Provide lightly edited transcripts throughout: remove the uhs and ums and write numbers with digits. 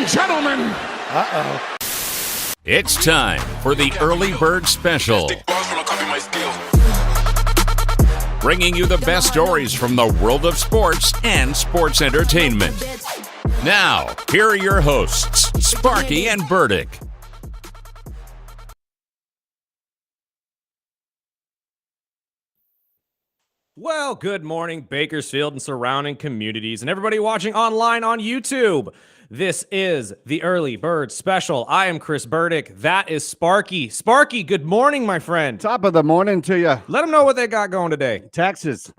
and gentlemen. It's time for the Early Bird Special. Bringing you the best stories from the world of sports and sports entertainment. Now, here are your hosts, Sparky and Burdick. Well, good morning, Bakersfield and surrounding communities, and everybody watching online on YouTube. This is the Early Bird Special. I am Chris Burdick. That is Sparky. Sparky, good morning, my friend. Top of the morning to you. Let them know what they got going today. Taxes.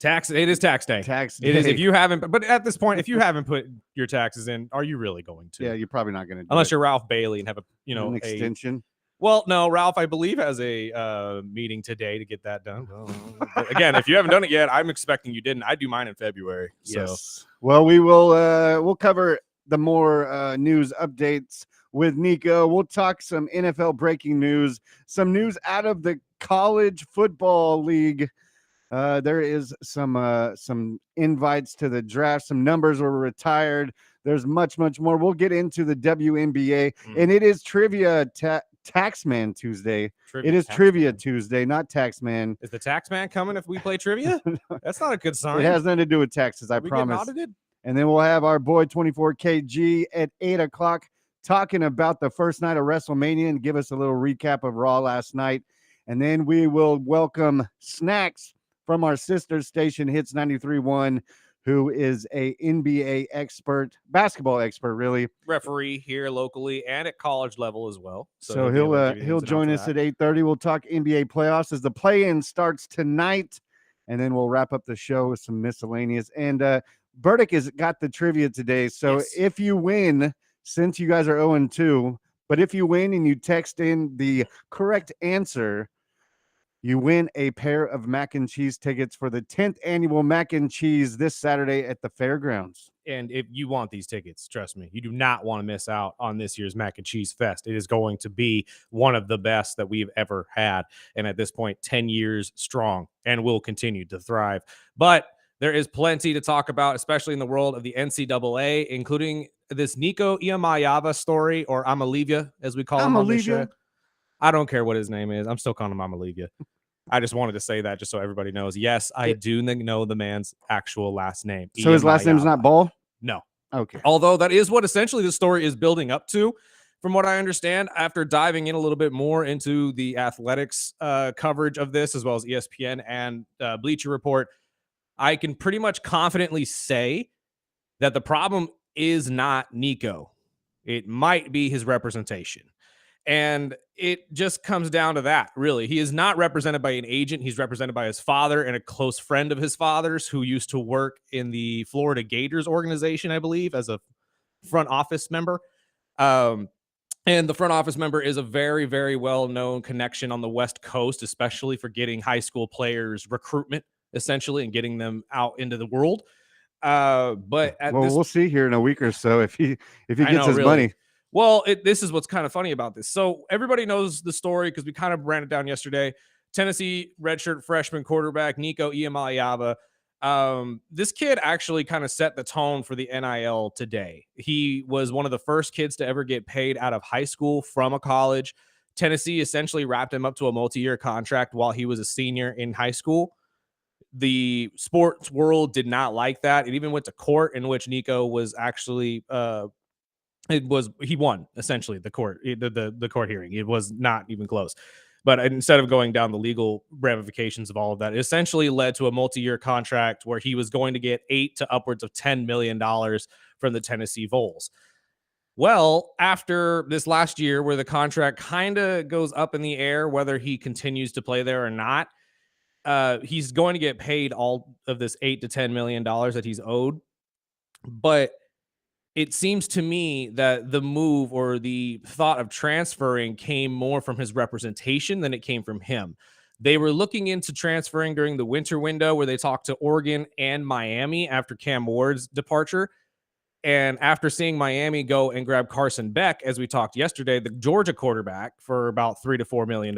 It is tax day. It is if you haven't, but at this point, if you haven't put your taxes in, are you really going to? Yeah, you're probably not going to do unless it. you're Ralph Bailey and have an extension. Well, no, Ralph, I believe, has a meeting today to get that done. But again, if you haven't done it yet, I'm expecting you didn't. I do mine in February. So. Yes. Well, we will we'll cover the more news updates with Nico. We'll talk some NFL breaking news, some news out of the college football league. There is some invites to the draft. Some numbers were retired. There's much more. We'll get into the WNBA, and it is trivia Taxman Tuesday. Trivia Tuesday, not Taxman. Is the Taxman coming if we play trivia? That's not a good sign. It has nothing to do with taxes, I promise. And then we'll have our boy 24KG at 8 o'clock talking about the first night of WrestleMania and give us a little recap of Raw last night. And then we will welcome Snacks from our sister station, Hits 93.1, who is a NBA expert, basketball expert, really. Referee here locally and at college level as well. So he'll join us at 8:30. We'll talk NBA playoffs as the play-in starts tonight, and then we'll wrap up the show with some miscellaneous. And Burdick has got the trivia today. So if you win, since you guys are 0-2, but if you win and you text in the correct answer, you win a pair of mac and cheese tickets for the 10th annual mac and cheese this Saturday at the fairgrounds. And if you want these tickets, trust me, you do not want to miss out on this year's Mac and Cheese Fest. It is going to be one of the best that we've ever had. And at this point, 10 years strong and will continue to thrive. But there is plenty to talk about, especially in the world of the NCAA, including this Nico Iamaleava story, or Amalivia, as we call him on the show. I don't care what his name is. I'm still calling him Amalivia. I just wanted to say that just so everybody knows. Yes, I do know the man's actual last name. So his last name's not Ball? No. Okay. Although that is what essentially the story is building up to, from what I understand, after diving in a little bit more into the athletics coverage of this, as well as ESPN and Bleacher Report, I can pretty much confidently say that the problem is not Nico. It might be his representation. And it just comes down to that, really. He is not represented by an agent. He's represented by his father and a close friend of his father's who used to work in the Florida Gators organization, I believe, as a front office member. And the front office member is a very, very well-known connection on the West Coast, especially for getting high school players recruitment, essentially, and getting them out into the world. We'll see here in a week or so if he gets his money. Well, this is what's kind of funny about this. So everybody knows the story because we kind of ran it down yesterday. Tennessee redshirt freshman quarterback Nico Iamaleava. This kid actually kind of set the tone for the NIL today. He was one of the first kids to ever get paid out of high school from a college. Tennessee essentially wrapped him up to a multi-year contract while he was a senior in high school. The sports world did not like that. It even went to court, in which Nico was actually he won essentially the court hearing. It was not even close. But instead of going down the legal ramifications of all of that, it essentially led to a multi-year contract where he was going to get $8 to upwards of $10 million from the Tennessee Vols. Well, after this last year where the contract kind of goes up in the air, whether he continues to play there or not, he's going to get paid all of this $8 to $10 million that he's owed. But it seems to me that the move or the thought of transferring came more from his representation than it came from him. They were looking into transferring during the winter window where they talked to Oregon and Miami after Cam Ward's departure. And after seeing Miami go and grab Carson Beck, as we talked yesterday, the Georgia quarterback, for about $3 to $4 million,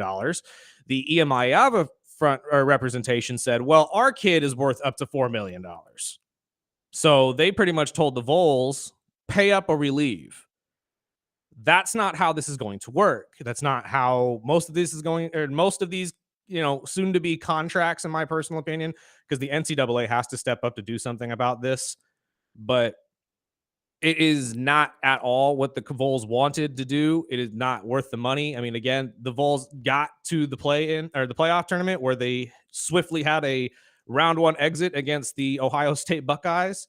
the Iamaleava front representation said, well, our kid is worth up to $4 million. So they pretty much told the Vols, pay up or we leave. That's not how this is going to work. That's not how most of this is going, or most of these, soon to be contracts, in my personal opinion, because the NCAA has to step up to do something about this. But it is not at all what the Vols wanted to do. It is not worth the money. I mean, again, the Vols got to the playoff tournament where they swiftly had a round one exit against the Ohio State Buckeyes,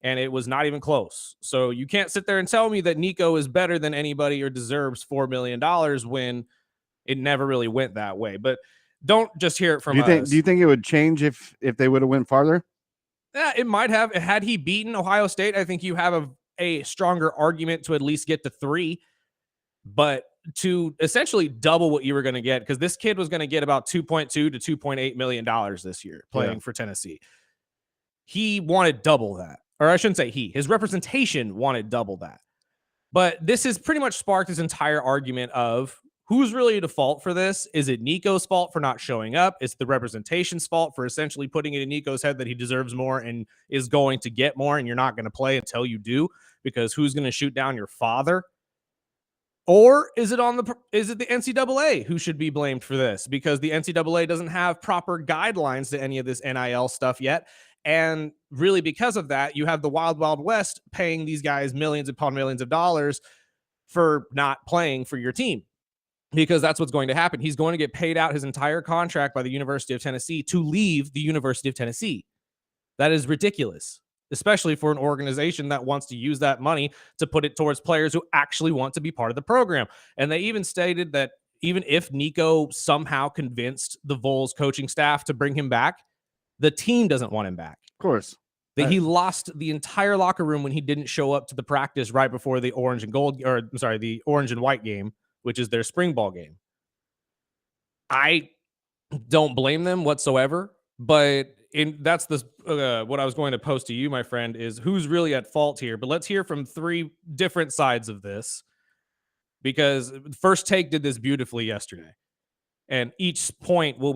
and it was not even close. So you can't sit there and tell me that Nico is better than anybody or deserves $4 million when it never really went that way. But don't just hear it from us. Do you think it would change if they would have went farther? Yeah, it might have. Had he beaten Ohio State, I think you have a stronger argument to at least get to 3. But to essentially double what you were going to get, because this kid was going to get about $2.2 to $2.8 million this year playing for Tennessee. He wanted double that. Or I shouldn't say his representation wanted double that. But this has pretty much sparked his entire argument of who's really at fault for this? Is it Nico's fault for not showing up? It's the representation's fault for essentially putting it in Nico's head that he deserves more and is going to get more, and you're not going to play until you do, because who's going to shoot down your father? Or is it the NCAA who should be blamed for this? Because the NCAA doesn't have proper guidelines to any of this NIL stuff yet. And really, because of that, you have the Wild Wild West paying these guys millions upon millions of dollars for not playing for your team. Because that's what's going to happen. He's going to get paid out his entire contract by the University of Tennessee to leave the University of Tennessee. That is ridiculous, especially for an organization that wants to use that money to put it towards players who actually want to be part of the program. And they even stated that even if Nico somehow convinced the Vols coaching staff to bring him back, the team doesn't want him back. Of course. He lost the entire locker room when he didn't show up to the practice right before the the orange and white game, which is their spring ball game. I don't blame them whatsoever, but that's what I was going to post to you, my friend, is who's really at fault here. But let's hear from 3 different sides of this, because First Take did this beautifully yesterday, and each point will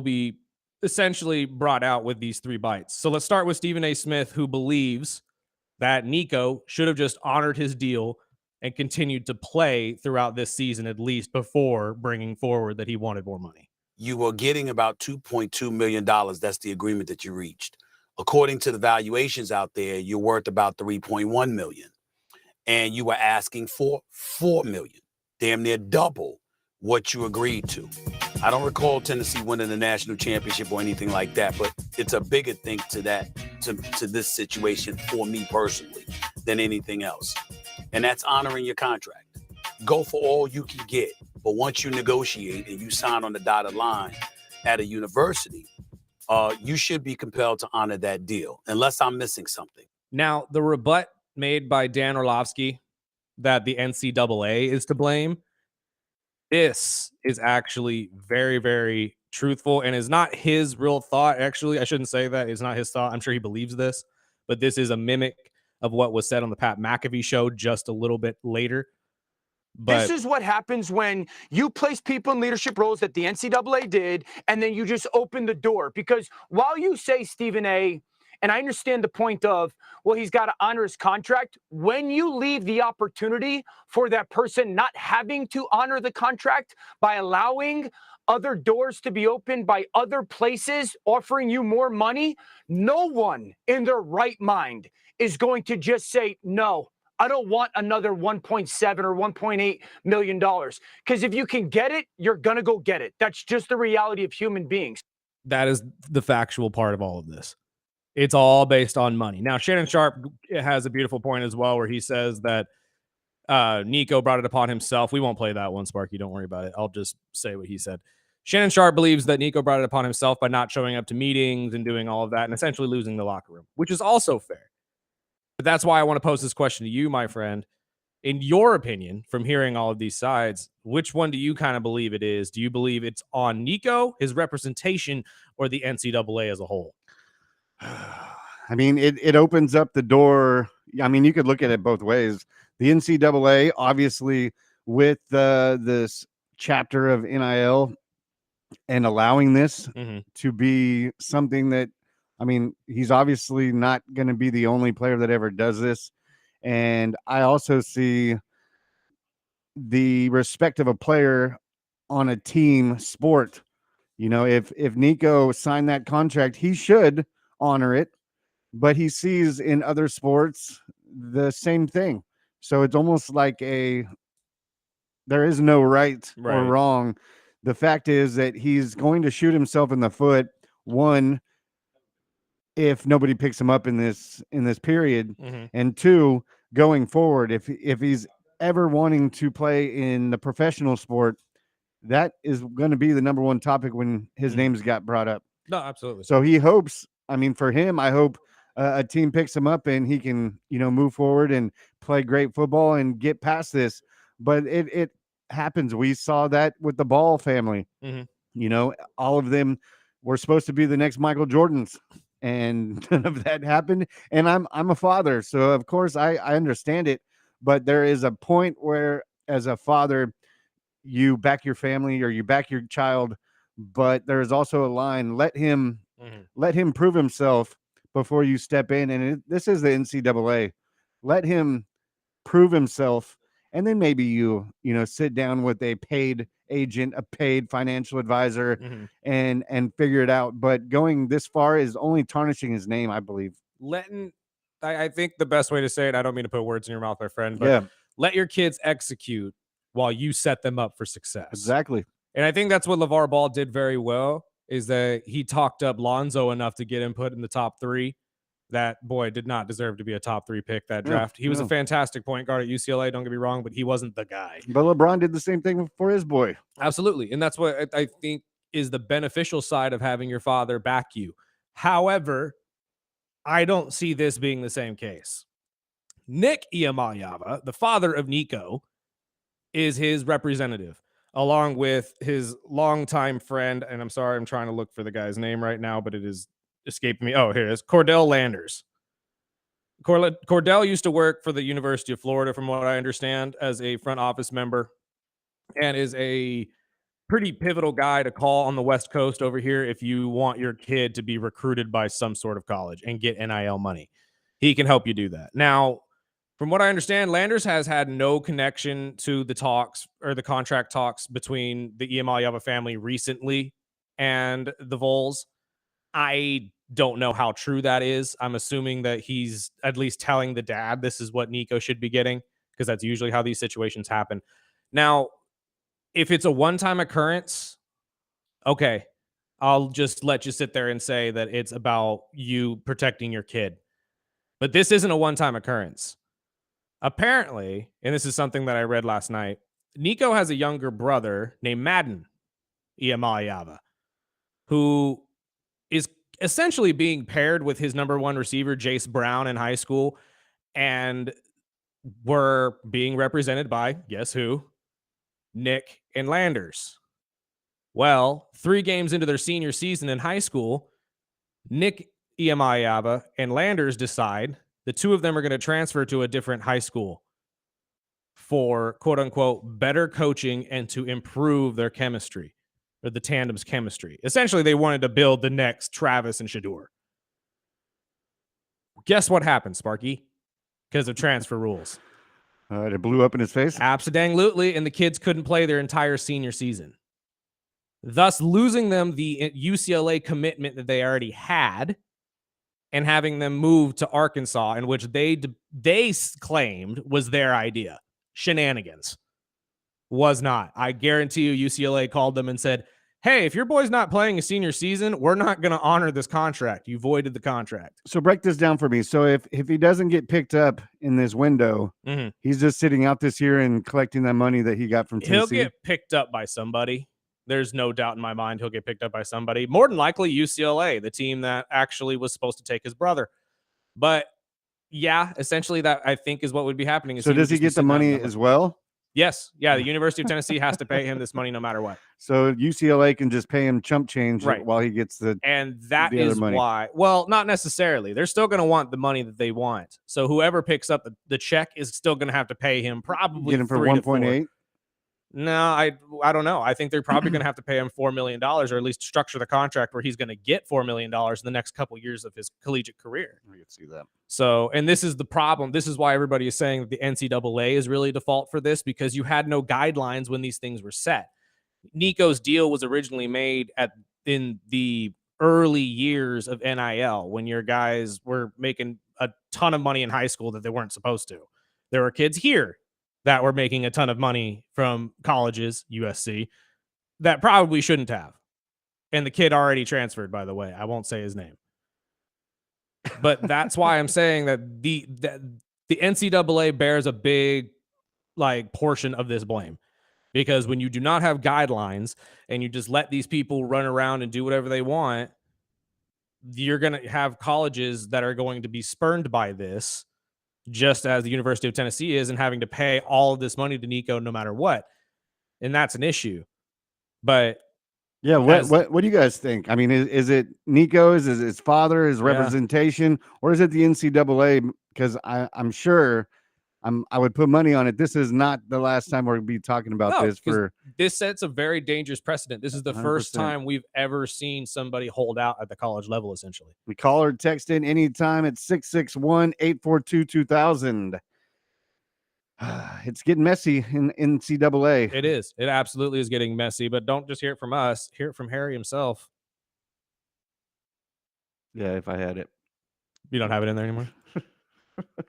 be essentially brought out with these 3 bites. So let's start with Stephen A. Smith, who believes that Nico should have just honored his deal and continued to play throughout this season, at least before bringing forward that he wanted more money. You were getting about $2.2 million. That's the agreement that you reached. According to the valuations out there, you're worth about $3.1 million. And you were asking for $4 million, damn near double what you agreed to. I don't recall Tennessee winning the national championship or anything like that, but it's a bigger thing to this situation for me personally than anything else. And that's honoring your contract. Go for all you can get. But once you negotiate and you sign on the dotted line at a university, you should be compelled to honor that deal, unless I'm missing something. Now, the rebut made by Dan Orlovsky that the NCAA is to blame, this is actually very, very truthful and is not his real thought. Actually, I shouldn't say that. It's not his thought. I'm sure he believes this, but this is a mimic of what was said on the Pat McAfee show just a little bit later. But this is what happens when you place people in leadership roles that the NCAA did, and then you just open the door. Because while you say Stephen A., and I understand the point of, well, he's got to honor his contract, when you leave the opportunity for that person not having to honor the contract by allowing other doors to be opened by other places offering you more money, no one in their right mind is going to just say, no, I don't want another $1.7 or $1.8 million. Because if you can get it, you're going to go get it. That's just the reality of human beings. That is the factual part of all of this. It's all based on money. Now, Shannon Sharp has a beautiful point as well, where he says that Nico brought it upon himself. We won't play that one, Sparky. Don't worry about it. I'll just say what he said. Shannon Sharp believes that Nico brought it upon himself by not showing up to meetings and doing all of that and essentially losing the locker room, which is also fair. But that's why I want to pose this question to you, my friend. In your opinion, from hearing all of these sides, which one do you kind of believe it is? Do you believe it's on Nico, his representation, or the NCAA as a whole? I mean, it opens up the door. I mean, you could look at it both ways. The NCAA, obviously, with this chapter of NIL and allowing this to be something that, I mean, he's obviously not going to be the only player that ever does this. And I also see the respect of a player on a team sport. You know, if Nico signed that contract, he should honor it, but he sees in other sports the same thing. So it's almost like there is no right or Right. wrong. The fact is that he's going to shoot himself in the foot. One, if nobody picks him up in this period, and two, going forward, if he's ever wanting to play in the professional sport, that is going to be the number one topic when his name's got brought up. No, absolutely. So he hopes, I mean, for him, I hope a team picks him up and he can, you know, move forward and play great football and get past this. But it happens. We saw that with the Ball family. You know, all of them were supposed to be the next Michael Jordans, and none of that happened. And I'm a father, so of course I understand it. But there is a point where, as a father, you back your family or you back your child, but there's also a line. Let him prove himself before you step in. And this is the NCAA. Let him prove himself, and then maybe you sit down with a paid agent, a paid financial advisor, and figure it out. But going this far is only tarnishing his name, I believe. I think the best way to say it, I don't mean to put words in your mouth, my friend, but let your kids execute while you set them up for success. Exactly. And I think that's what LeVar Ball did very well, is that he talked up Lonzo enough to get him put in the top 3. That boy did not deserve to be a top 3 pick that draft. He was a fantastic point guard at UCLA, don't get me wrong, but he wasn't the guy. But LeBron did the same thing for his boy. Absolutely. And that's what I think is the beneficial side of having your father back you. However, I don't see this being the same case. Nick Iamaleava, the father of Nico, is his representative, along with his longtime friend. And I'm sorry, I'm trying to look for the guy's name right now, but it is escaping me. Oh, here it is. Cordell Landers. Cordell used to work for the University of Florida, from what I understand, as a front office member, and is a pretty pivotal guy to call on the West Coast over here if you want your kid to be recruited by some sort of college and get NIL money. He can help you do that. Now, from what I understand, Landers has had no connection to the talks or the contract talks between the Iamaleava family recently and the Vols. I don't know how true that is. I'm assuming that he's at least telling the dad this is what Nico should be getting, because that's usually how these situations happen. Now, if it's a one-time occurrence, okay, I'll just let you sit there and say that it's about you protecting your kid. But this isn't a one-time occurrence. Apparently, and this is something that I read last night, Nico has a younger brother named Madden Iamaleava, who is essentially being paired with his number 1 receiver, Jace Brown, in high school, and were being represented by, guess who? Nick and Landers. Well, 3 games into their senior season in high school, Nick Iamaleava and Landers decide the two of them are going to transfer to a different high school for, quote unquote, better coaching and to improve their chemistry, or the tandem's chemistry. Essentially, they wanted to build the next Travis and Shedeur. Guess what happened, Sparky? Because of transfer rules. It blew up in his face. Absolutely, and the kids couldn't play their entire senior season, thus losing them the UCLA commitment that they already had, and having them move to Arkansas, in which they claimed was their idea. Shenanigans. Was not. I guarantee you UCLA called them and said, hey, if your boy's not playing a senior season, we're not going to honor this contract. You voided the contract. So break this down for me. So if he doesn't get picked up in this window, he's just sitting out this year and collecting that money that he got from Tennessee. He'll get picked up by somebody. There's no doubt in my mind he'll get picked up by somebody. More than likely UCLA, the team that actually was supposed to take his brother. But yeah, essentially that I think is what would be happening. So does he get the money as well? Yes. Yeah, the University of Tennessee has to pay him this money no matter what. So UCLA can just pay him chump change while he gets the And that is why. Well, not necessarily. They're still going to want the money that they want. So whoever picks up the check is still going to have to pay him probably get him for 1.8. No, I don't know. I think they're probably going to have to pay him $4 million, or at least structure the contract where he's going to get $4 million in the next couple years of his collegiate career. I can see that. So, and this is the problem. This is why everybody is saying that the NCAA is really default for this, because you had no guidelines when these things were set. Nico's deal was originally made in the early years of NIL, when your guys were making a ton of money in high school that they weren't supposed to. There were kids here that were making a ton of money from colleges, USC, that probably shouldn't have. And the kid already transferred, by the way. I won't say his name. But that's why I'm saying that the NCAA bears a big portion of this blame. Because when you do not have guidelines and you just let these people run around and do whatever they want, you're going to have colleges that are going to be spurned by this, just as the University of Tennessee is, and having to pay all of this money to Nico no matter what. And that's an issue. But yeah, what do you guys think? I mean, is it Nico's, is it his father, his representation, or is it the NCAA? Because I'm sure I would put money on it. This is not the last time we're going to be talking about this. This sets a very dangerous precedent. This is the 100%. First time we've ever seen somebody hold out at the college level, essentially. We call or text in anytime at 661-842-2000. It's getting messy in NCAA. It is. It absolutely is getting messy, but don't just hear it from us. Hear it from Harry himself. Yeah, if I had it. You don't have it in there anymore?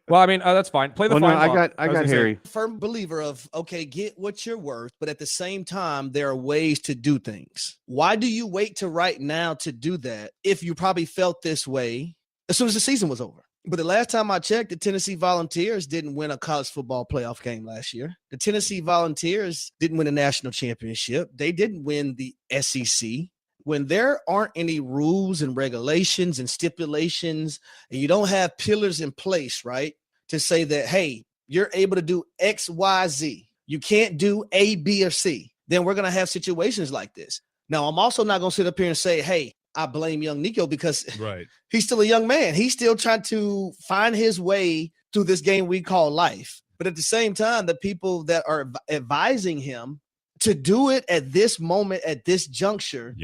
Well, I mean, that's fine. Play the fine. No, I got Harry. Firm believer of, okay, get what you're worth, but at the same time, there are ways to do things. Why do you wait to right now to do that if you probably felt this way as soon as the season was over? But the last time I checked, the Tennessee Volunteers didn't win a college football playoff game last year. The Tennessee Volunteers didn't win a national championship. They didn't win the SEC. When there aren't any rules and regulations and stipulations, and you don't have pillars in place, right, to say that, hey, you're able to do X, Y, Z. You can't do A, B, or C. Then we're going to have situations like this. Now, I'm also not going to sit up here and say, hey, I blame young Nico, because he's still a young man. He's still trying to find his way through this game we call life. But at the same time, the people that are advising him to do it at this moment, at this juncture,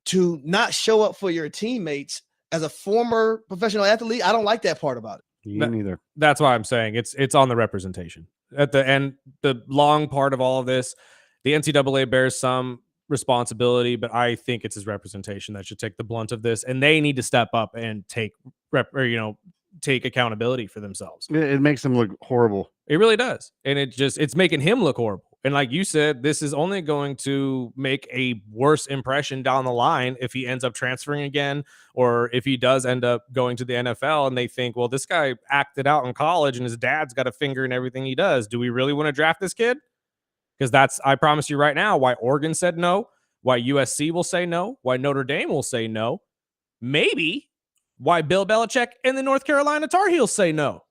to not show up for your teammates as a former professional athlete, I don't like that part about it. Me neither. That's why I'm saying it's on the representation. At the end, the long part of all of this, the NCAA bears some responsibility, but I think it's his representation that should take the blunt of this, and they need to step up and take accountability for themselves. It makes them look horrible. It really does. And it's making him look horrible. And like you said, this is only going to make a worse impression down the line if he ends up transferring again, or if he does end up going to the NFL and they think, well, this guy acted out in college and his dad's got a finger in everything he does. Do we really want to draft this kid? Because that's, I promise you right now, why Oregon said no, why USC will say no, why Notre Dame will say no, maybe why Bill Belichick and the North Carolina Tar Heels say no.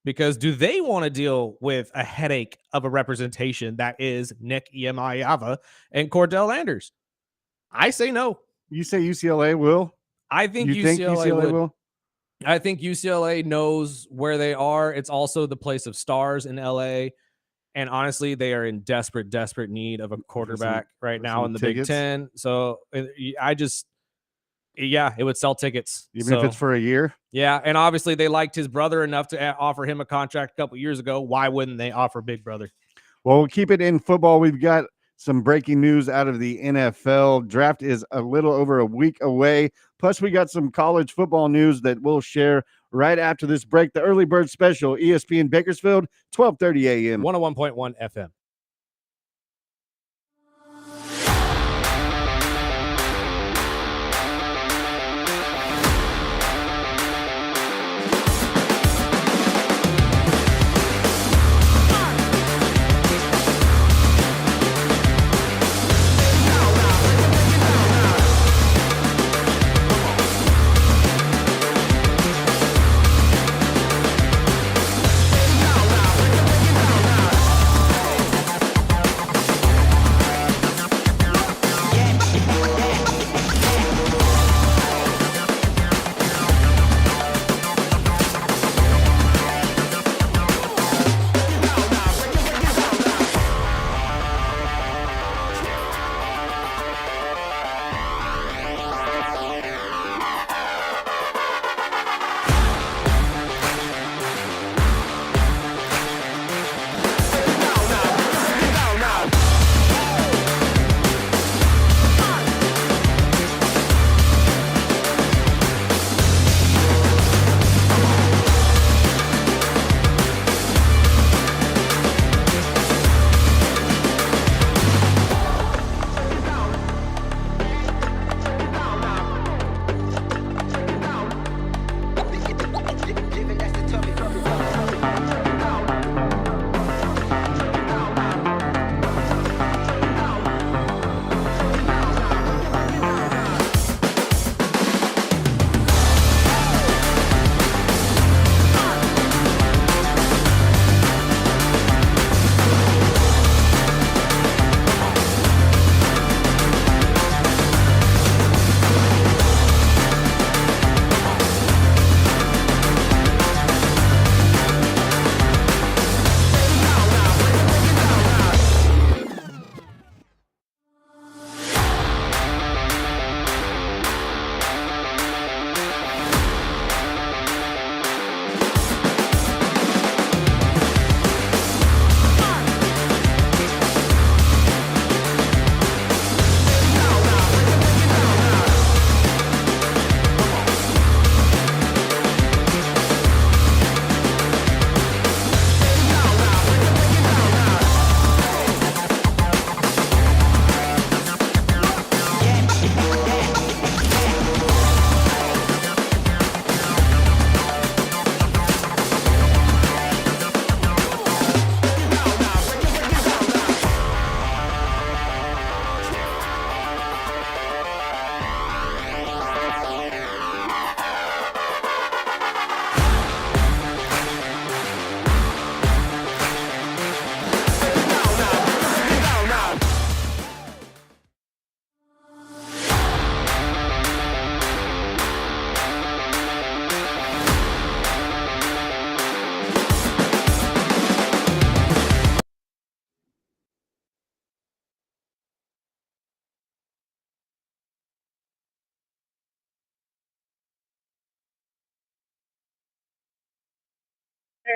Because do they want to deal with a headache of a representation that is Nick Iamaleava and Cordell Landers? I say no. You say UCLA will? I think UCLA will. I think UCLA knows where they are. It's also the place of stars in LA. And honestly, they are in desperate need of a quarterback right now in the Big Ten. So it would sell tickets. Even if it's for a year? Yeah, and obviously they liked his brother enough to offer him a contract a couple years ago. Why wouldn't they offer Big Brother? Well, we'll keep it in football. We've got some breaking news out of the NFL. Draft is a little over a week away. Plus, we got some college football news that we'll share right after this break. The Early Bird Special, ESPN Bakersfield, 12:30 a.m. 101.1 FM.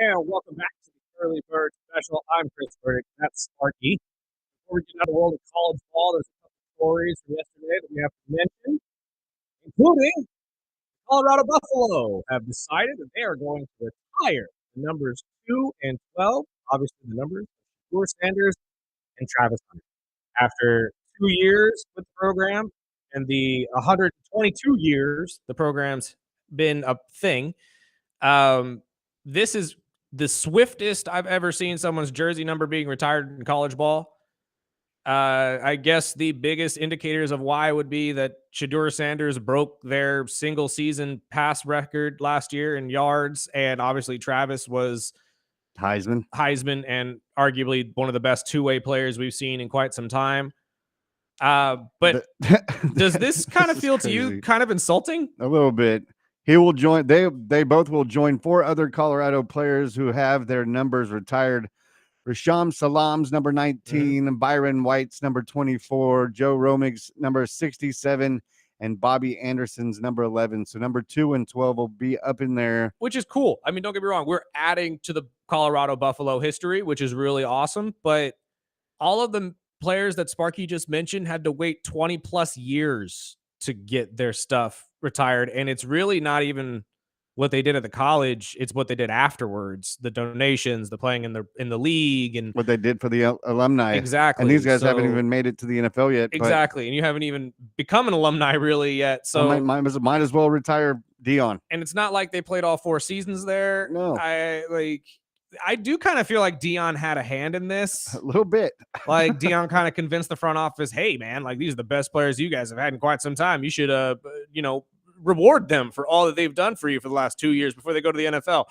And welcome back to the Early Bird Special. I'm Chris Burdick. That's Sparky. Before we get into the world of college ball, there's a couple stories from yesterday that we have to mention, including Colorado Buffalo have decided that they are going to retire the numbers 2 and 12, obviously the numbers of Shedeur Sanders and Travis Hunter. After 2 years with the program and the 122 years the program's been a thing, this is the swiftest I've ever seen someone's jersey number being retired in college ball. I guess the biggest indicators of why would be that Shedeur Sanders broke their single season pass record last year in yards, and obviously Travis was Heisman. and arguably one of the best two-way players we've seen in quite some time. But does this kind of feel to you kind of insulting? A little bit. He will join. They both will join 4 other Colorado players who have their numbers retired. Rasham Salam's number 19, Byron White's number 24, Joe Romig's number 67, and Bobby Anderson's number 11. So number 2 and 12 will be up in there. Which is cool. I mean, don't get me wrong. We're adding to the Colorado Buffalo history, which is really awesome. But all of the players that Sparky just mentioned had to wait 20 plus years to get their stuff retired. And it's really not even what they did at the college, it's what they did afterwards, the donations, the playing in the league, and what they did for the alumni. Exactly. And these guys haven't even made it to the NFL yet. Exactly. And you haven't even become an alumni really yet. So might as well retire Dion. And it's not like they played all 4 seasons there. No. I do kind of feel like Dion had a hand in this. A little bit. Like Dion kind of convinced the front office, hey man, like these are the best players you guys have had in quite some time. You should reward them for all that they've done for you for the last 2 years before they go to the NFL.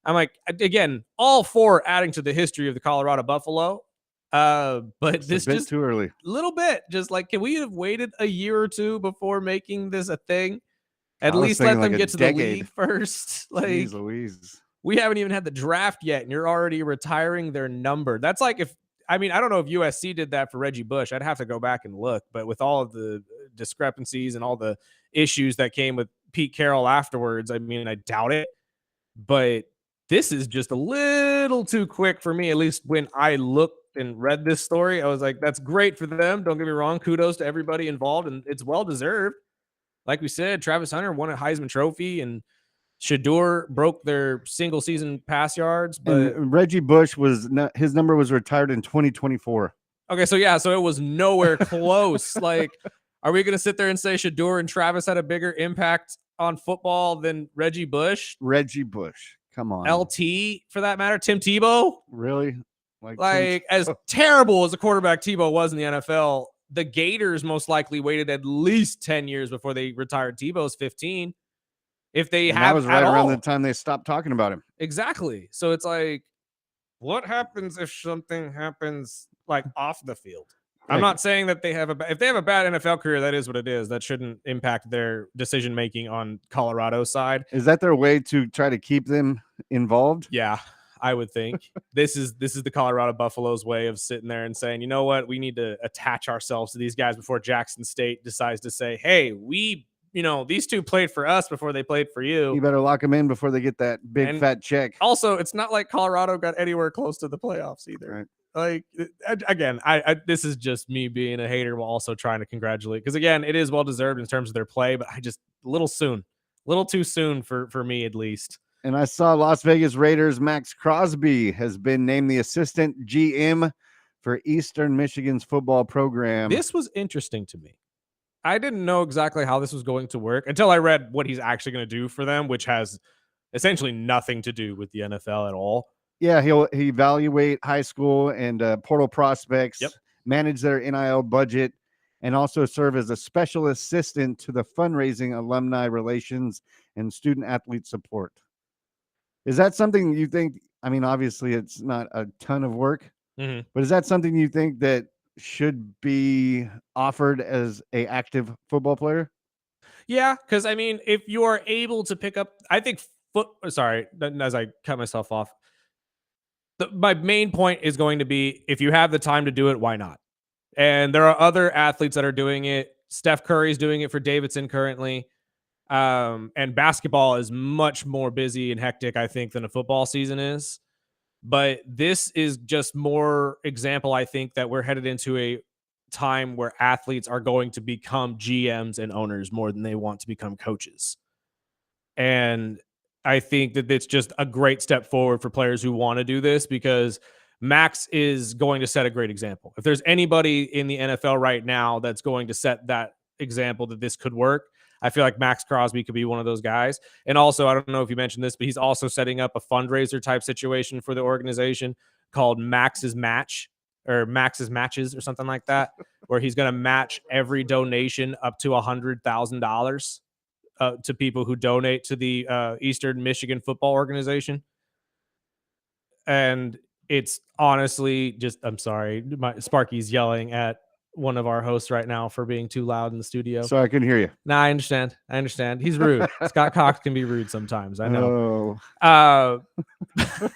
I'm like, again, all for adding to the history of the Colorado Buffalo. But it's this a bit just too early. A little bit. Just like, can we have waited a year or two before making this a thing? At least let them get to the league first. Like, Jeez Louise. We haven't even had the draft yet, and you're already retiring their number. That's like I don't know if USC did that for Reggie Bush. I'd have to go back and look. But with all of the discrepancies and all the issues that came with Pete Carroll afterwards, I doubt it. But this is just a little too quick for me, at least when I looked and read this story. I was like, that's great for them. Don't get me wrong. Kudos to everybody involved, and it's well-deserved. Like we said, Travis Hunter won a Heisman Trophy, and Shedeur broke their single-season pass yards. But and Reggie Bush his number was retired in 2024. Okay, so it was nowhere close. Like, are we going to sit there and say Shedeur and Travis had a bigger impact on football than Reggie Bush? Reggie Bush, come on. LT, for that matter, Tim Tebow? Really? Like as terrible as a quarterback Tebow was in the NFL, the Gators most likely waited at least 10 years before they retired Tebow's 15. If they that was right around the time they stopped talking about him. Exactly. So it's like, what happens if something happens like off the field? I'm not saying that if they have a bad NFL career, that is what it is. That shouldn't impact their decision making on Colorado's side. Is that their way to try to keep them involved? Yeah, I would think this is the Colorado Buffaloes way of sitting there and saying, you know what, we need to attach ourselves to these guys before Jackson State decides to say, hey, these two played for us before they played for you. You better lock them in before they get that big fat check. Also, it's not like Colorado got anywhere close to the playoffs either. Right. Like, again, this is just me being a hater while also trying to congratulate, because again, it is well deserved in terms of their play, but a little too soon for me at least. And I saw Las Vegas Raiders Max Crosby has been named the assistant GM for Eastern Michigan's football program. This was interesting to me. I didn't know exactly how this was going to work until I read what he's actually going to do for them, which has essentially nothing to do with the NFL at all. Yeah, he'll evaluate high school and portal prospects, manage their NIL budget, and also serve as a special assistant to the fundraising, alumni relations, and student athlete support. Is that something you think? Obviously, it's not a ton of work, but is that something you think that should be offered as an active football player? Yeah, because if you are able to pick up, I think as I cut myself off. My main point is going to be, if you have the time to do it, why not? And there are other athletes that are doing it. Steph Curry's doing it for Davidson currently. And basketball is much more busy and hectic, I think, than a football season is. But this is just more example, I think, that we're headed into a time where athletes are going to become GMs and owners more than they want to become coaches. And I think that it's just a great step forward for players who want to do this, because Max is going to set a great example. If there's anybody in the NFL right now that's going to set that example that this could work, I feel like Max Crosby could be one of those guys. And also, I don't know if you mentioned this, but he's also setting up a fundraiser type situation for the organization called Max's Match or Max's Matches or something like that, where he's going to match every donation up to $100,000 to people who donate to the Eastern Michigan Football Organization. And it's honestly just, I'm sorry, Sparky's yelling at one of our hosts right now for being too loud in the studio. So I can hear you. Nah, I understand. He's rude. Scott Cox can be rude sometimes. I know. Oh, As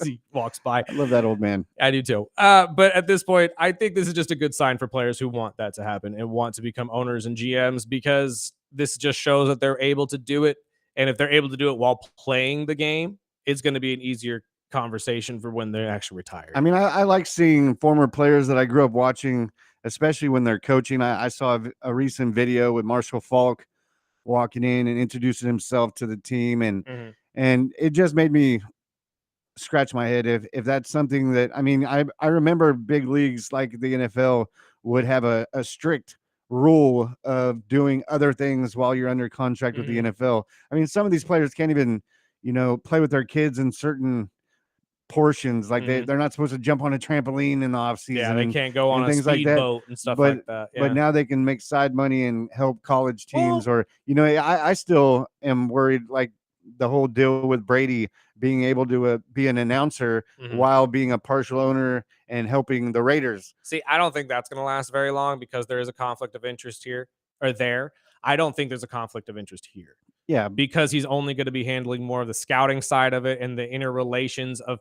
he walks by. I love that old man. I do too. But at this point, I think this is just a good sign for players who want that to happen and want to become owners and GMs, because this just shows that they're able to do it. And if they're able to do it while playing the game, it's going to be an easier conversation for when they're actually retired. I mean, I like seeing former players that I grew up watching, especially when they're coaching. I saw a recent video with Marshall Faulk walking in and introducing himself to the team, and it just made me scratch my head if that's something that, I mean, I remember big leagues like the NFL would have a strict rule of doing other things while you're under contract with the NFL. I mean, some of these players can't even, play with their kids in certain portions, like they're not supposed to jump on a trampoline in the off season. Yeah, they can't go on a speedboat and stuff like that. Yeah. But now they can make side money and help college teams. Or I still am worried, like the whole deal with Brady being able to be an announcer while being a partial owner and helping the Raiders. See, I don't think that's going to last very long, because there is a conflict of interest here or there. I don't think there's a conflict of interest here. Yeah, because he's only going to be handling more of the scouting side of it and the interrelations of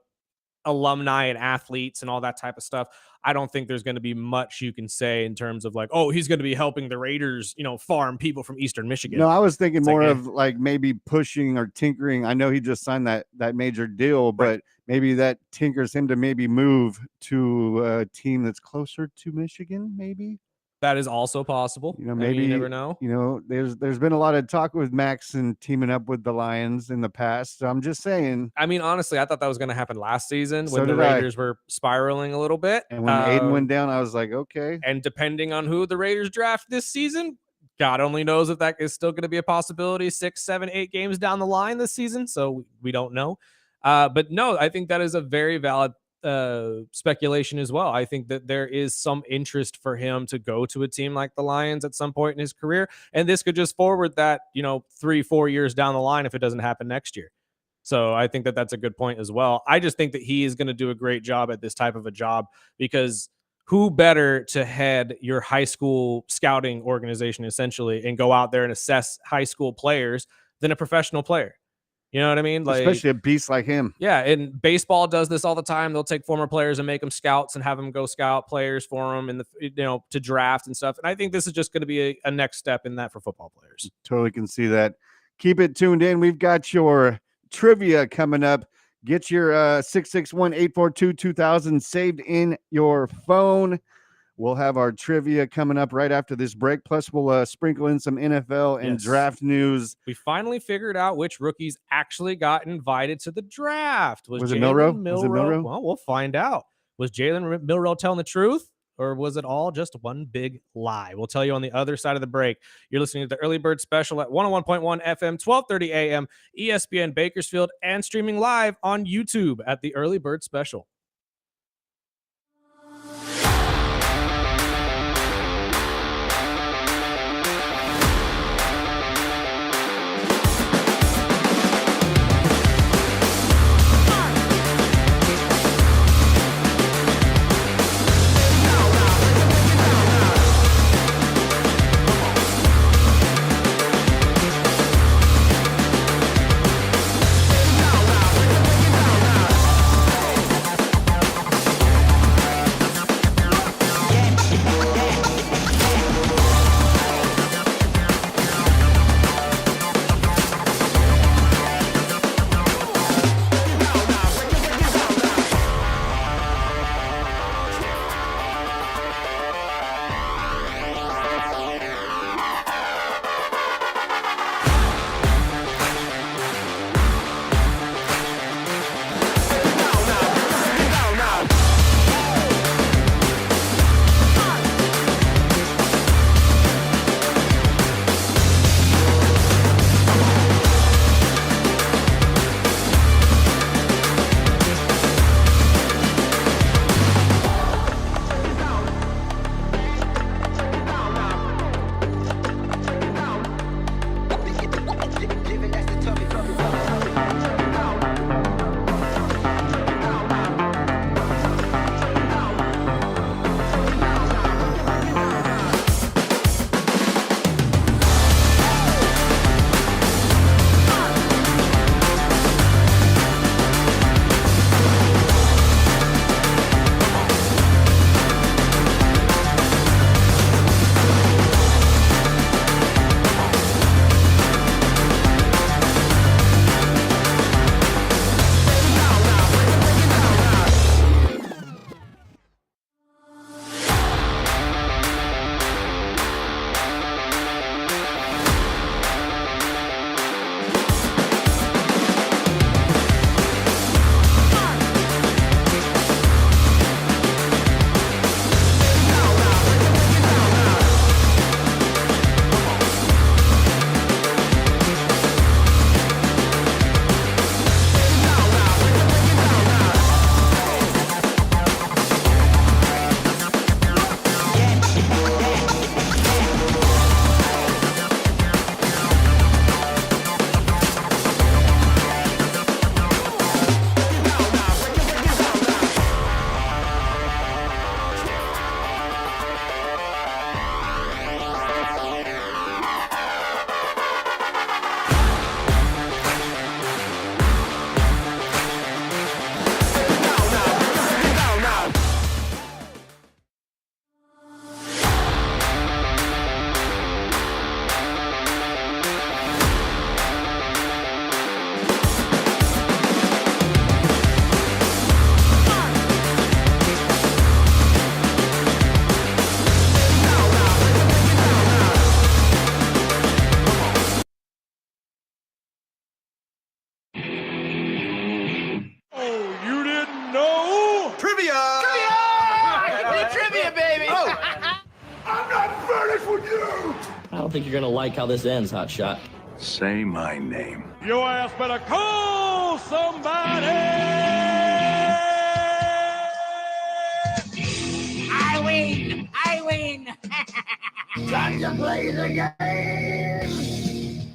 alumni and athletes and all that type of stuff. I don't think there's going to be much you can say in terms of like, oh, he's going to be helping the Raiders, farm people from Eastern Michigan. No, I was thinking more of like maybe pushing or tinkering. I know he just signed that major deal, but maybe that tinkers him to maybe move to a team that's closer to Michigan, maybe. That is also possible. Maybe you never know. There's been a lot of talk with Max and teaming up with the Lions in the past. So I'm just saying. I mean, honestly, I thought that was going to happen last season when the Raiders were spiraling a little bit. And when Aiden went down, I was like, okay. And depending on who the Raiders draft this season, God only knows if that is still going to be a possibility 6, 7, 8 games down the line this season. So we don't know. But no, I think that is a very valid speculation as well. I think that there is some interest for him to go to a team like the Lions at some point in his career, and this could just forward that 3-4 years down the line if it doesn't happen next year. So I think that that's a good point as well. I just think that he is going to do a great job at this type of a job, because who better to head your high school scouting organization essentially and go out there and assess high school players than a professional player? You know what I mean? Like, especially a beast like him. Yeah, and baseball does this all the time. They'll take former players and make them scouts and have them go scout players for them in the to draft and stuff. And I think this is just going to be a next step in that for football players. Totally can see that. Keep it tuned in. We've got your trivia coming up. Get your 661-842-2000 saved in your phone. We'll have our trivia coming up right after this break. Plus, we'll sprinkle in some NFL and draft news. We finally figured out which rookies actually got invited to the draft. Was it Milroe? Was it Milroe? Well, we'll find out. Was Jalen Milroe telling the truth, or was it all just one big lie? We'll tell you on the other side of the break. You're listening to the Early Bird Special at 101.1 FM, 1230 AM, ESPN Bakersfield, and streaming live on YouTube at the Early Bird Special. Trivia! Trivia, baby. I'm not finished with you! I don't think you're gonna like how this ends, Hotshot. Say my name. Your ass better call somebody! I win! I win! Time to play the game!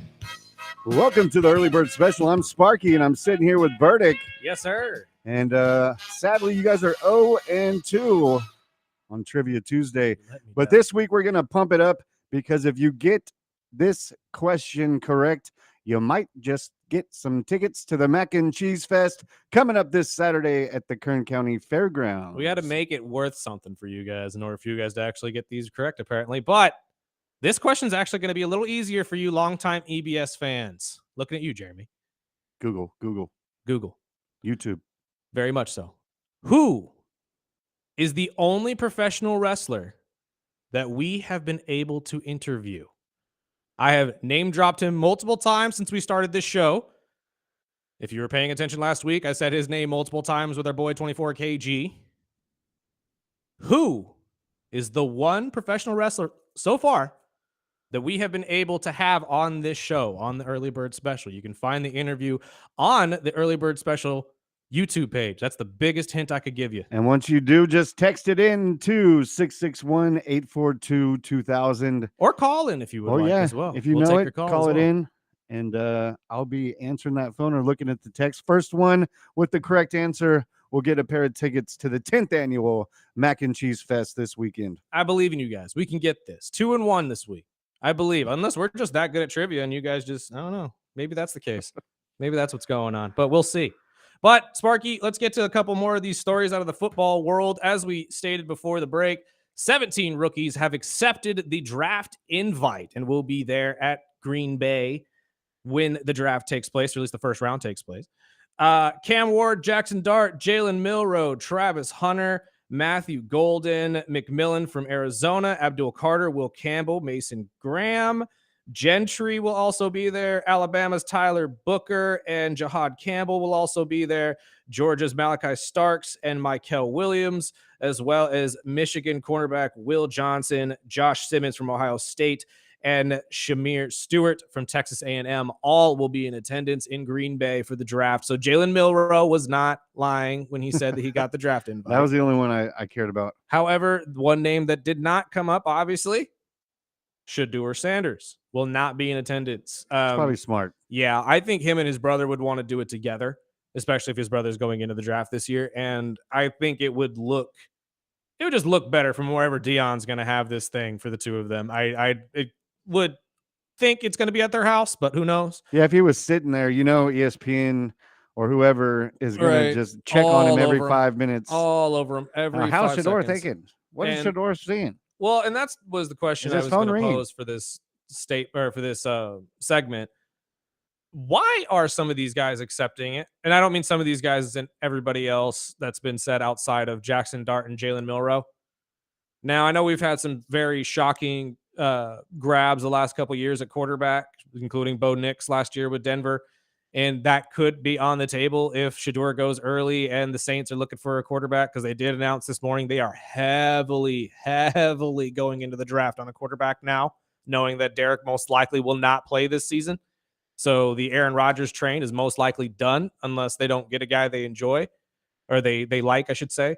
Welcome to the Early Bird Special. I'm Sparky, and I'm sitting here with Burdick. Yes, sir. And sadly, you guys are 0-2 on Trivia Tuesday. But this week, we're going to pump it up because if you get this question correct, you might just get some tickets to the Mac and Cheese Fest coming up this Saturday at the Kern County Fairgrounds. We got to make it worth something for you guys in order for you guys to actually get these correct, apparently. But this question is actually going to be a little easier for you longtime EBS fans. Looking at you, Jeremy. Google. YouTube. Very much so. Who is the only professional wrestler that we have been able to interview? I have name dropped him multiple times since we started this show. If you were paying attention last week, I said his name multiple times with our boy 24KG. Who is the one professional wrestler so far that we have been able to have on this show, on the Early Bird Special? You can find the interview on the Early Bird Special YouTube page. That's the biggest hint I could give you. And once you do, just text it in to 661-842-2000. Or call in if you would like as well. If you We'll know take it, your call call as it well. in, and I'll be answering that phone or looking at the text. First one with the correct answer will get a pair of tickets to the 10th annual Mac and Cheese Fest this weekend. I believe in you guys. We can get this. 2-1 this week. I believe. Unless we're just that good at trivia and you guys just, I don't know. Maybe that's the case. Maybe that's what's going on. But we'll see. But, Sparky, let's get to a couple more of these stories out of the football world. As we stated before the break, 17 rookies have accepted the draft invite and will be there at Green Bay when the draft takes place, or at least the first round takes place. Cam Ward, Jackson Dart, Jalen Milroe, Travis Hunter, Matthew Golden, McMillan from Arizona, Abdul Carter, Will Campbell, Mason Graham, Gentry will also be there. Alabama's Tyler Booker and Jahad Campbell will also be there. Georgia's Malachi Starks and Mikel Williams, as well as Michigan cornerback Will Johnson, Josh Simmons from Ohio State, and Shamir Stewart from Texas A&M. All will be in attendance in Green Bay for the draft. So Jalen Milroe was not lying when he said that he got the draft invite. That was the only one I cared about. However, one name that did not come up, obviously, Shedeur Sanders will not be in attendance. It's probably smart. Yeah, I think him and his brother would want to do it together, especially if his brother's going into the draft this year. And I think it would just look better from wherever Dion's going to have this thing for the two of them. I would think it's going to be at their house, but who knows? Yeah, if he was sitting there, ESPN or whoever is going to just check on him every 5 minutes. All over him every how's 5 Shedeur seconds. thinking? What is Shedeur seeing? Well, and that was the question I was going to pose for this segment. Why are some of these guys accepting it? And I don't mean some of these guys and everybody else that's been said outside of Jackson Dart and Jalen Milroe. Now, I know we've had some very shocking grabs the last couple of years at quarterback, including Bo Nix last year with Denver. And that could be on the table if Shedeur goes early and the Saints are looking for a quarterback, because they did announce this morning they are heavily going into the draft on a quarterback now, knowing that Derek most likely will not play this season. So the Aaron Rodgers train is most likely done unless they don't get a guy they enjoy or they like, I should say.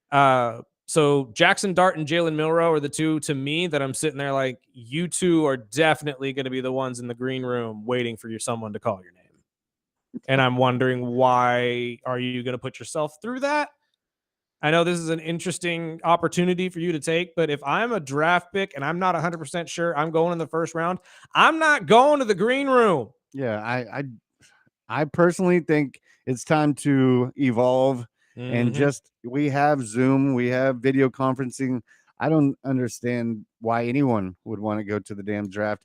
So Jackson Dart and Jalen Milroe are the two, to me, that I'm sitting there like, you two are definitely going to be the ones in the green room waiting for someone to call your name. And I'm wondering, why are you going to put yourself through that? I know this is an interesting opportunity for you to take, but if I'm a draft pick and I'm not 100% sure I'm going in the first round, I'm not going to the green room. Yeah, I personally think it's time to evolve and we have Zoom, we have video conferencing. I don't understand why anyone would want to go to the damn draft.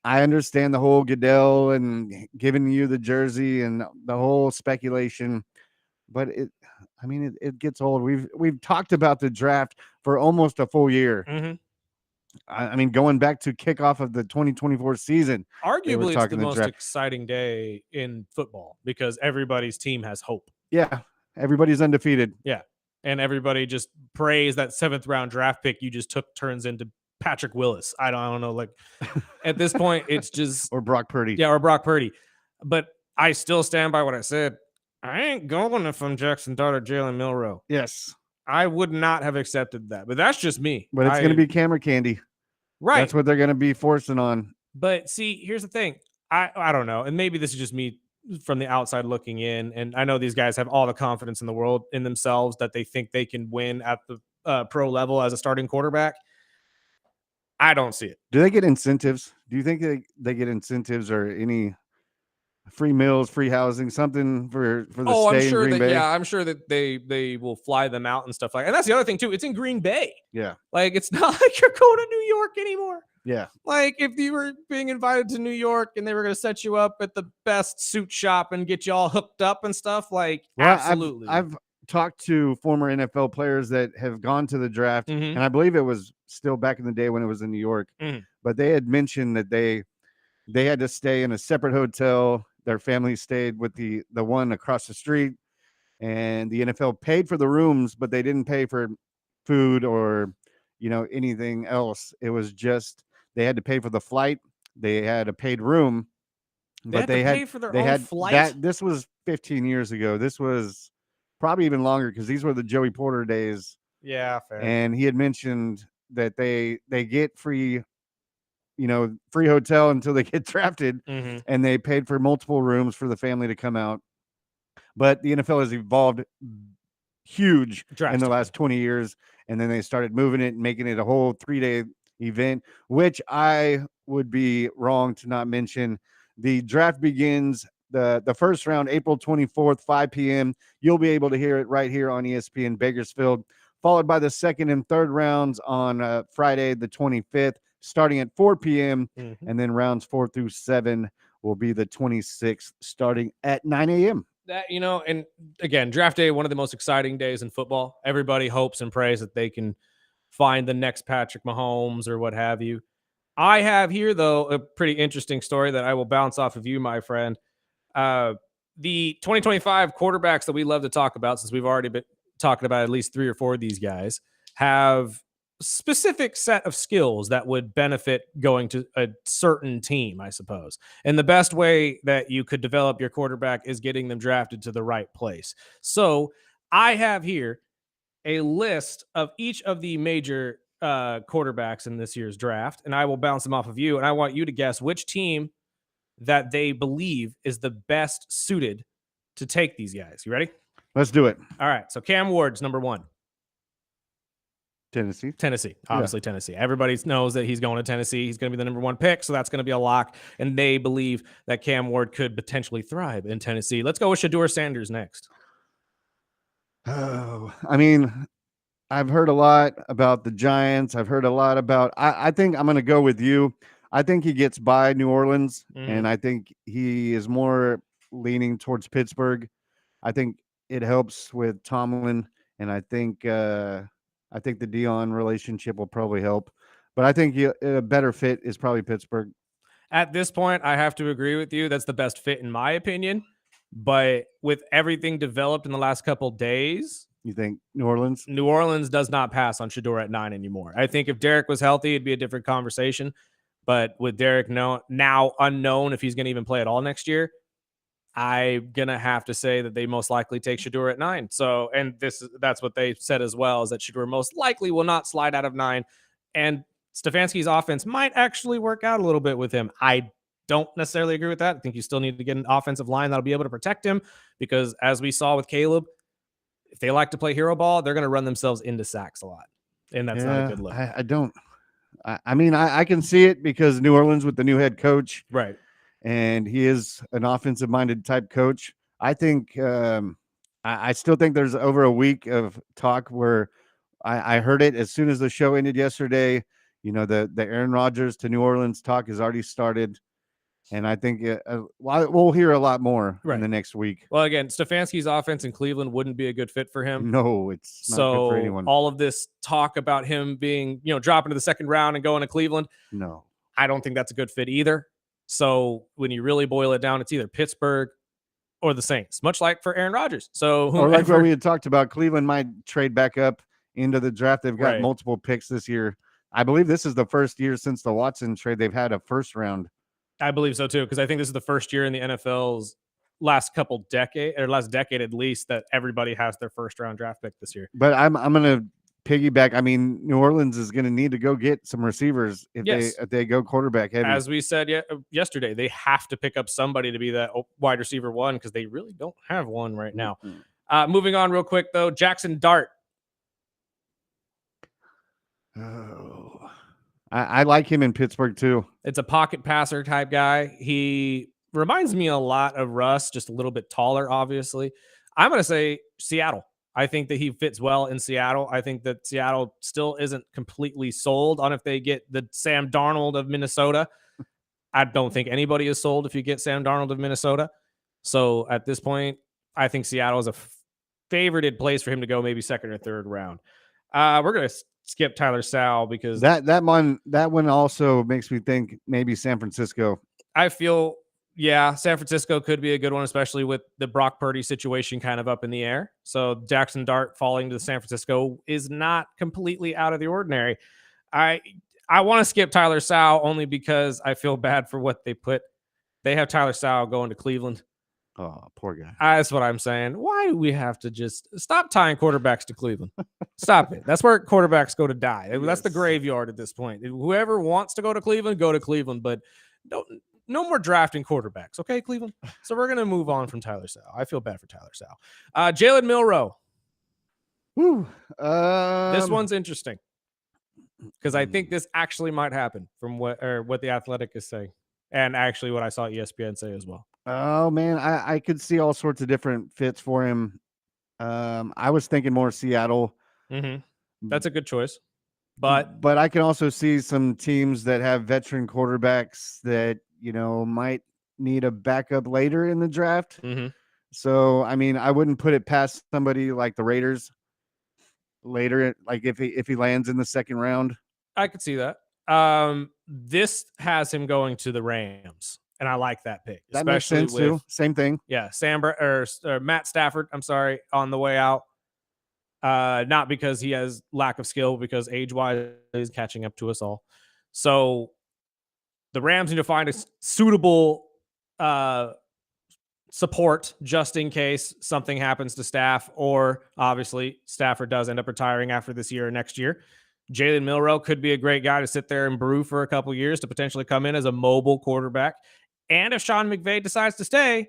I understand the whole Goodell and giving you the jersey and the whole speculation, but it gets old. We've talked about the draft for almost a full year. I mean, going back to kickoff of the 2024 season, arguably it's the most exciting day in football because everybody's team has hope. Yeah, everybody's undefeated. Yeah. and everybody just prays that 7th round draft pick you just took turns into Patrick Willis. I don't know. Like at this point, it's just Or Brock Purdy. yeah, or Brock Purdy. But I still stand by what I said. I ain't going if I'm Jackson Dart or Jalen Milroe. Yes. I would not have accepted that, but that's just me. But it's going to be camera candy. right. That's what they're going to be forcing on. But see, here's the thing. I don't know, and maybe this is just me from the outside looking in. And I know these guys have all the confidence in the world in themselves that they think they can win at the pro level as a starting quarterback. I don't see it. Do they get incentives? Do you think they get incentives or any free meals, free housing, something for the stay in Green Bay? Yeah, I'm sure that they will fly them out and stuff like. And that's the other thing too. It's in Green Bay. Yeah. Like it's not like you're going to New York anymore. Yeah. Like if you were being invited to New York and they were going to set you up at the best suit shop and get you all hooked up and stuff, like absolutely. I've talked to former NFL players that have gone to the draft, Mhm. and I believe it was still back in the day when it was in New York. Mhm. But they had mentioned that they had to stay in a separate hotel. Their family stayed with the one across the street, and the NFL paid for the rooms, but they didn't pay for food or anything else. It was just they had to pay for the flight. They had a paid room, but they had to pay for their own flight? that. This was 15 years ago. This was probably even longer because these were the Joey Porter days. Yeah, fair. And he had mentioned that they get free hotel until they get drafted, Mhm. and they paid for multiple rooms for the family to come out. But the NFL has evolved huge in the Drastically. last 20 years, and then they started moving it and making it a whole 3-day event, which I would be wrong to not mention. The draft begins the first round April 24th, 5 p.m. You'll be able to hear it right here on ESPN Bakersfield, followed by the second and third rounds on Friday the 25th, starting at 4 p.m. Mhm. And then rounds 4 through 7 will be the 26th, starting at 9 a.m. That, and again, draft day, one of the most exciting days in football. Everybody hopes and prays that they can find the next Patrick Mahomes or what have you. I have here, though, a pretty interesting story that I will bounce off of you, my friend. The 2025 quarterbacks that we love to talk about, since we've already been talking about at least 3 or 4 of these guys, have specific set of skills that would benefit going to a certain team, I suppose. And the best way that you could develop your quarterback is getting them drafted to the right place. So I have here a list of each of the major quarterbacks in this year's draft, and I will bounce them off of you. And I want you to guess which team that they believe is the best suited to take these guys. You ready? Let's do it. All right. So Cam Ward's number 1. Tennessee. Obviously Tennessee. Everybody knows that he's going to Tennessee. He's going to be the number 1 pick, so that's going to be a lock. And they believe that Cam Ward could potentially thrive in Tennessee. Let's go with Shedeur Sanders next. Oh, I mean, I've heard a lot about the Giants. I've heard a lot about. I think I'm going to go with you. I think he gets by New Orleans, and I think he is more leaning towards Pittsburgh. I think it helps with Tomlin, and I think the Dion relationship will probably help. But I think a better fit is probably Pittsburgh. At this point, I have to agree with you. That's the best fit in my opinion. But with everything developed in the last couple days, you think New Orleans? New Orleans does not pass on Shedeur at 9 anymore. I think if Derek was healthy, it'd be a different conversation. But with Derek now unknown if he's going to even play at all next year, I'm going to have to say that they most likely take Shedeur at 9. So, and that's what they said as well, is that Shedeur most likely will not slide out of 9. And Stefanski's offense might actually work out a little bit with him. I don't necessarily agree with that. I think you still need to get an offensive line that'll be able to protect him, because as we saw with Caleb, if they like to play hero ball, they're going to run themselves into sacks a lot. And that's not a good look. I don't. I mean, I can see it because New Orleans with the new head coach. Right. And he is an offensive-minded type coach. I think I still think there's over a week of talk where I heard it as soon as the show ended yesterday. The Aaron Rodgers to New Orleans talk has already started. And I think we'll hear a lot more in the next week. Well, again, Stefanski's offense in Cleveland wouldn't be a good fit for him. No, it's not good for anyone. All of this talk about him being, dropping to the second round and going to Cleveland, no, I don't think that's a good fit either. So when you really boil it down, it's either Pittsburgh or the Saints, much like for Aaron Rodgers. So or like whomever, what we had talked about, Cleveland might trade back up into the draft. They've got Right. multiple picks this year. I believe this is the first year since the Watson trade they've had a first round. I believe so too, because I think this is the first year in the NFL's last decade at least that everybody has their first round draft pick this year. But I'm gonna piggyback. I mean, New Orleans is gonna need to go get some receivers if they go quarterback heavy. As we said yesterday, they have to pick up somebody to be that wide receiver one because they really don't have one right now. Moving on real quick though, Jackson Dart. Oh, I like him in Pittsburgh too. It's a pocket passer type guy. He reminds me a lot of Russ, just a little bit taller, obviously. I'm going to say Seattle. I think that he fits well in Seattle. I think that Seattle still isn't completely sold on if they get the Sam Darnold of Minnesota. I don't think anybody is sold if you get Sam Darnold of Minnesota. So at this point, I think Seattle is a favorited place for him to go, maybe second or third round. We're going to skip Tyler Sowell because that one also makes me think maybe San Francisco. I feel, San Francisco could be a good one, especially with the Brock Purdy situation kind of up in the air. So Jackson Dart falling to San Francisco is not completely out of the ordinary. I want to skip Tyler Sowell only because I feel bad for what they put. They have Tyler Sowell going to Cleveland. Oh, poor guy. That's what I'm saying. Why do we have to just stop tying quarterbacks to Cleveland? Stop it. That's where quarterbacks go to die. Yes. That's the graveyard at this point. Whoever wants to go to Cleveland, go to Cleveland, but no more drafting quarterbacks. Okay, Cleveland? So we're going to move on from Tyler Sowell. I feel bad for Tyler Sowell. Jalen Milroe. Woo. This one's interesting because I think this actually might happen from what the Athletic is saying, and actually what I saw ESPN say as well. Oh man, I could see all sorts of different fits for him. I was thinking more Seattle. Mm-hmm. That's a good choice, but I can also see some teams that have veteran quarterbacks that might need a backup later in the draft. Mm-hmm. So I mean, I wouldn't put it past somebody like the Raiders later, like if he lands in the second round. I could see that. This has him going to the Rams. And I like that pick. That makes sense too. Same thing. Yeah, Matt Stafford, I'm sorry, on the way out. Not because he has lack of skill, because age-wise he's catching up to us all. So the Rams need to find a suitable support just in case something happens to Staff, or obviously Stafford does end up retiring after this year or next year. Jalen Milroe could be a great guy to sit there and brew for a couple years to potentially come in as a mobile quarterback. And if Sean McVay decides to stay,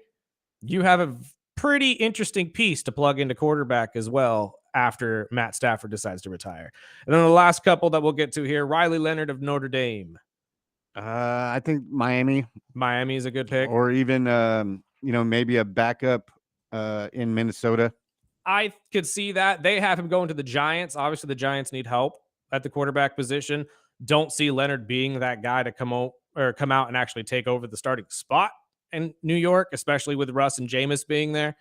you have a pretty interesting piece to plug into quarterback as well after Matt Stafford decides to retire. And then the last couple that we'll get to here, Riley Leonard of Notre Dame. I think Miami. Miami is a good pick. Or even, maybe a backup in Minnesota. I could see that. They have him going to the Giants. Obviously, the Giants need help at the quarterback position. Don't see Leonard being that guy to come out and actually take over the starting spot in New York, especially with Russ and Jameis being there,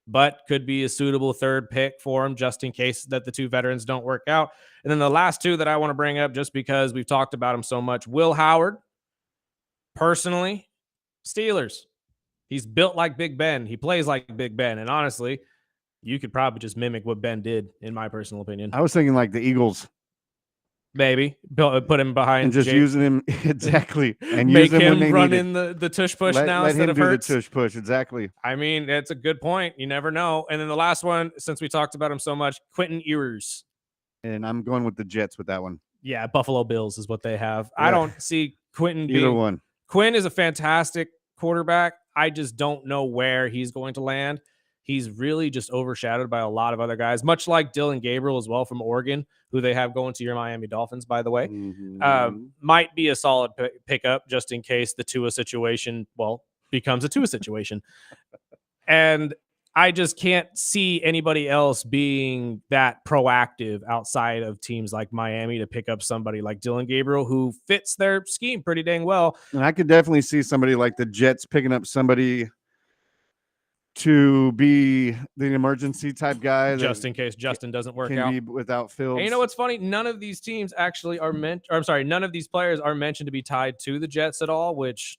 but could be a suitable third pick for him just in case that the two veterans don't work out. And then the last two that I want to bring up, just because we've talked about him so much, Will Howard, personally, Steelers. He's built like Big Ben. He plays like Big Ben. And honestly, you could probably just mimic what Ben did, in my personal opinion. I was thinking like the Eagles. Maybe put him behind and just using him exactly, and make use him him run in the tush push now instead of Hurts. The tush push exactly. I mean, it's a good point. You never know. And then the last one, since we talked about him so much, Quentin Ewers. And I'm going with the Jets with that one. Yeah, Buffalo Bills is what they have. Yeah. I don't see Quentin either one. Quinn is a fantastic quarterback. I just don't know where he's going to land. He's really just overshadowed by a lot of other guys, much like Dylan Gabriel as well from Oregon, who they have going to your Miami Dolphins, by the way. Mm-hmm. Might be a solid pickup just in case the Tua situation, becomes a Tua situation. And I just can't see anybody else being that proactive outside of teams like Miami to pick up somebody like Dylan Gabriel, who fits their scheme pretty dang well. And I could definitely see somebody like the Jets picking up somebody to be the emergency type guy, just in case Justin doesn't work out. Be without Fields. And you know what's funny? None of these teams actually are none of these players are mentioned to be tied to the Jets at all, which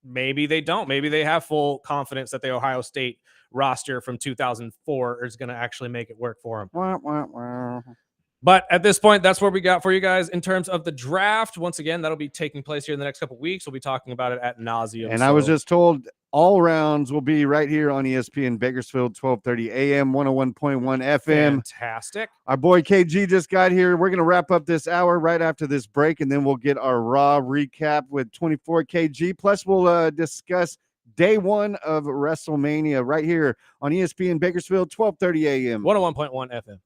maybe they don't. Maybe they have full confidence that the Ohio State roster from 2004 is going to actually make it work for them. Wah, wah, wah. But at this point, that's what we got for you guys in terms of the draft. Once again, that'll be taking place here in the next couple of weeks. We'll be talking about it at nauseum. And I was just told all rounds will be right here on ESPN Bakersfield, 1230 AM, 101.1 FM. Fantastic. Our boy KG just got here. We're going to wrap up this hour right after this break, and then we'll get our Raw recap with 24 KG. Plus, we'll discuss day one of WrestleMania right here on ESPN Bakersfield, 1230 AM. 101.1 FM.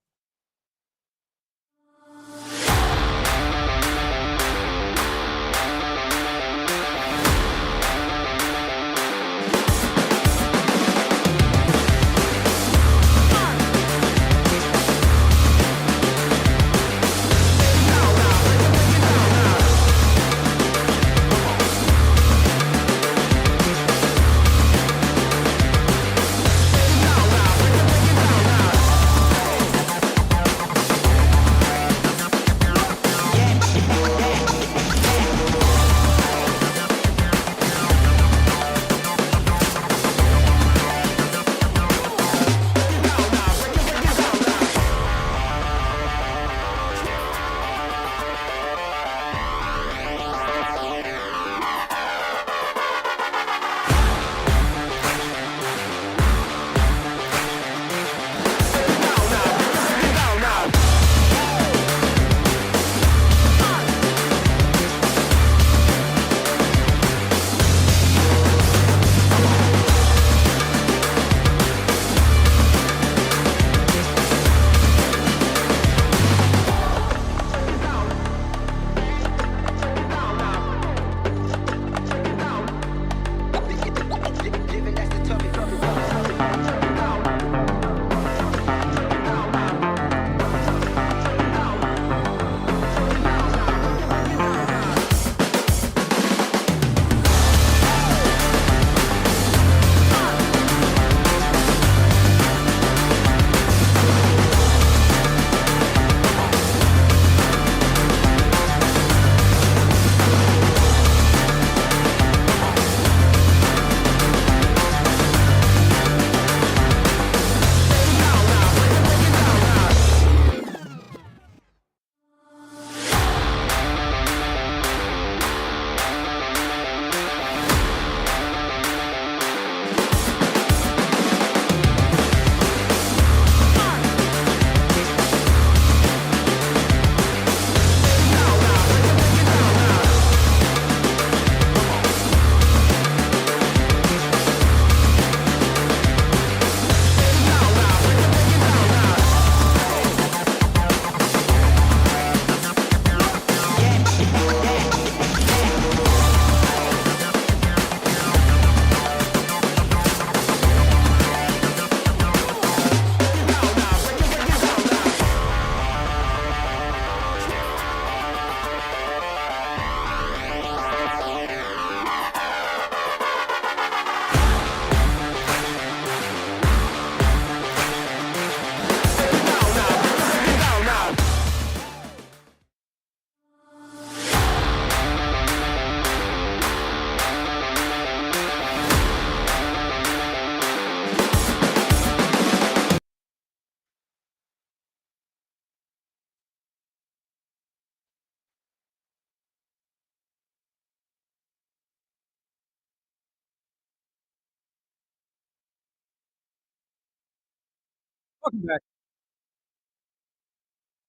Welcome back.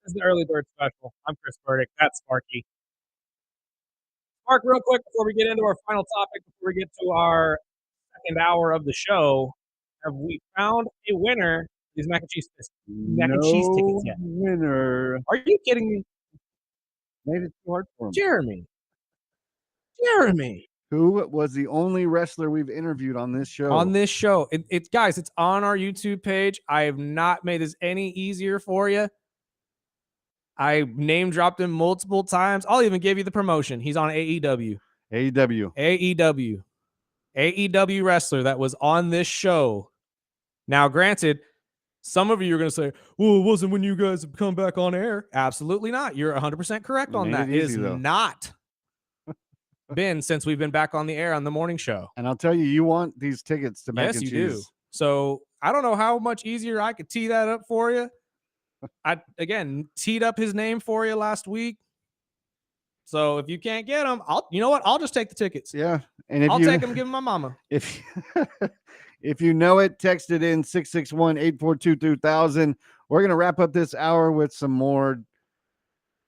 This is the early bird special. I'm Chris Burdick. That's Sparky. Mark, real quick before we get into our final topic, before we get to our second hour of the show, have we found a winner of these mac and cheese tickets yet? Winner. Are you kidding me? Made it too hard for him. Jeremy. Who was the only wrestler we've interviewed on this show? On this show. It's guys, it's on our YouTube page. I have not made this any easier for you. I name dropped him multiple times. I'll even give you the promotion. He's on AEW. AEW wrestler that was on this show. Now, granted, some of you are going to say, well, it wasn't when you guys have come back on air. Absolutely not. You're 100% correct on that. It is not. been since we've been back on the air on the morning show. And I'll tell you, you want these tickets to Mac Yes, and you Cheese. do. So I don't know how much easier I could tee that up for you. I, again, teed up his name for you last week. So if you can't get him, you know what? I'll just take the tickets. Yeah. And if I'll you take them and give them my mama. if if you know it, text it in 661-842-2000. We're going to wrap up this hour with some more.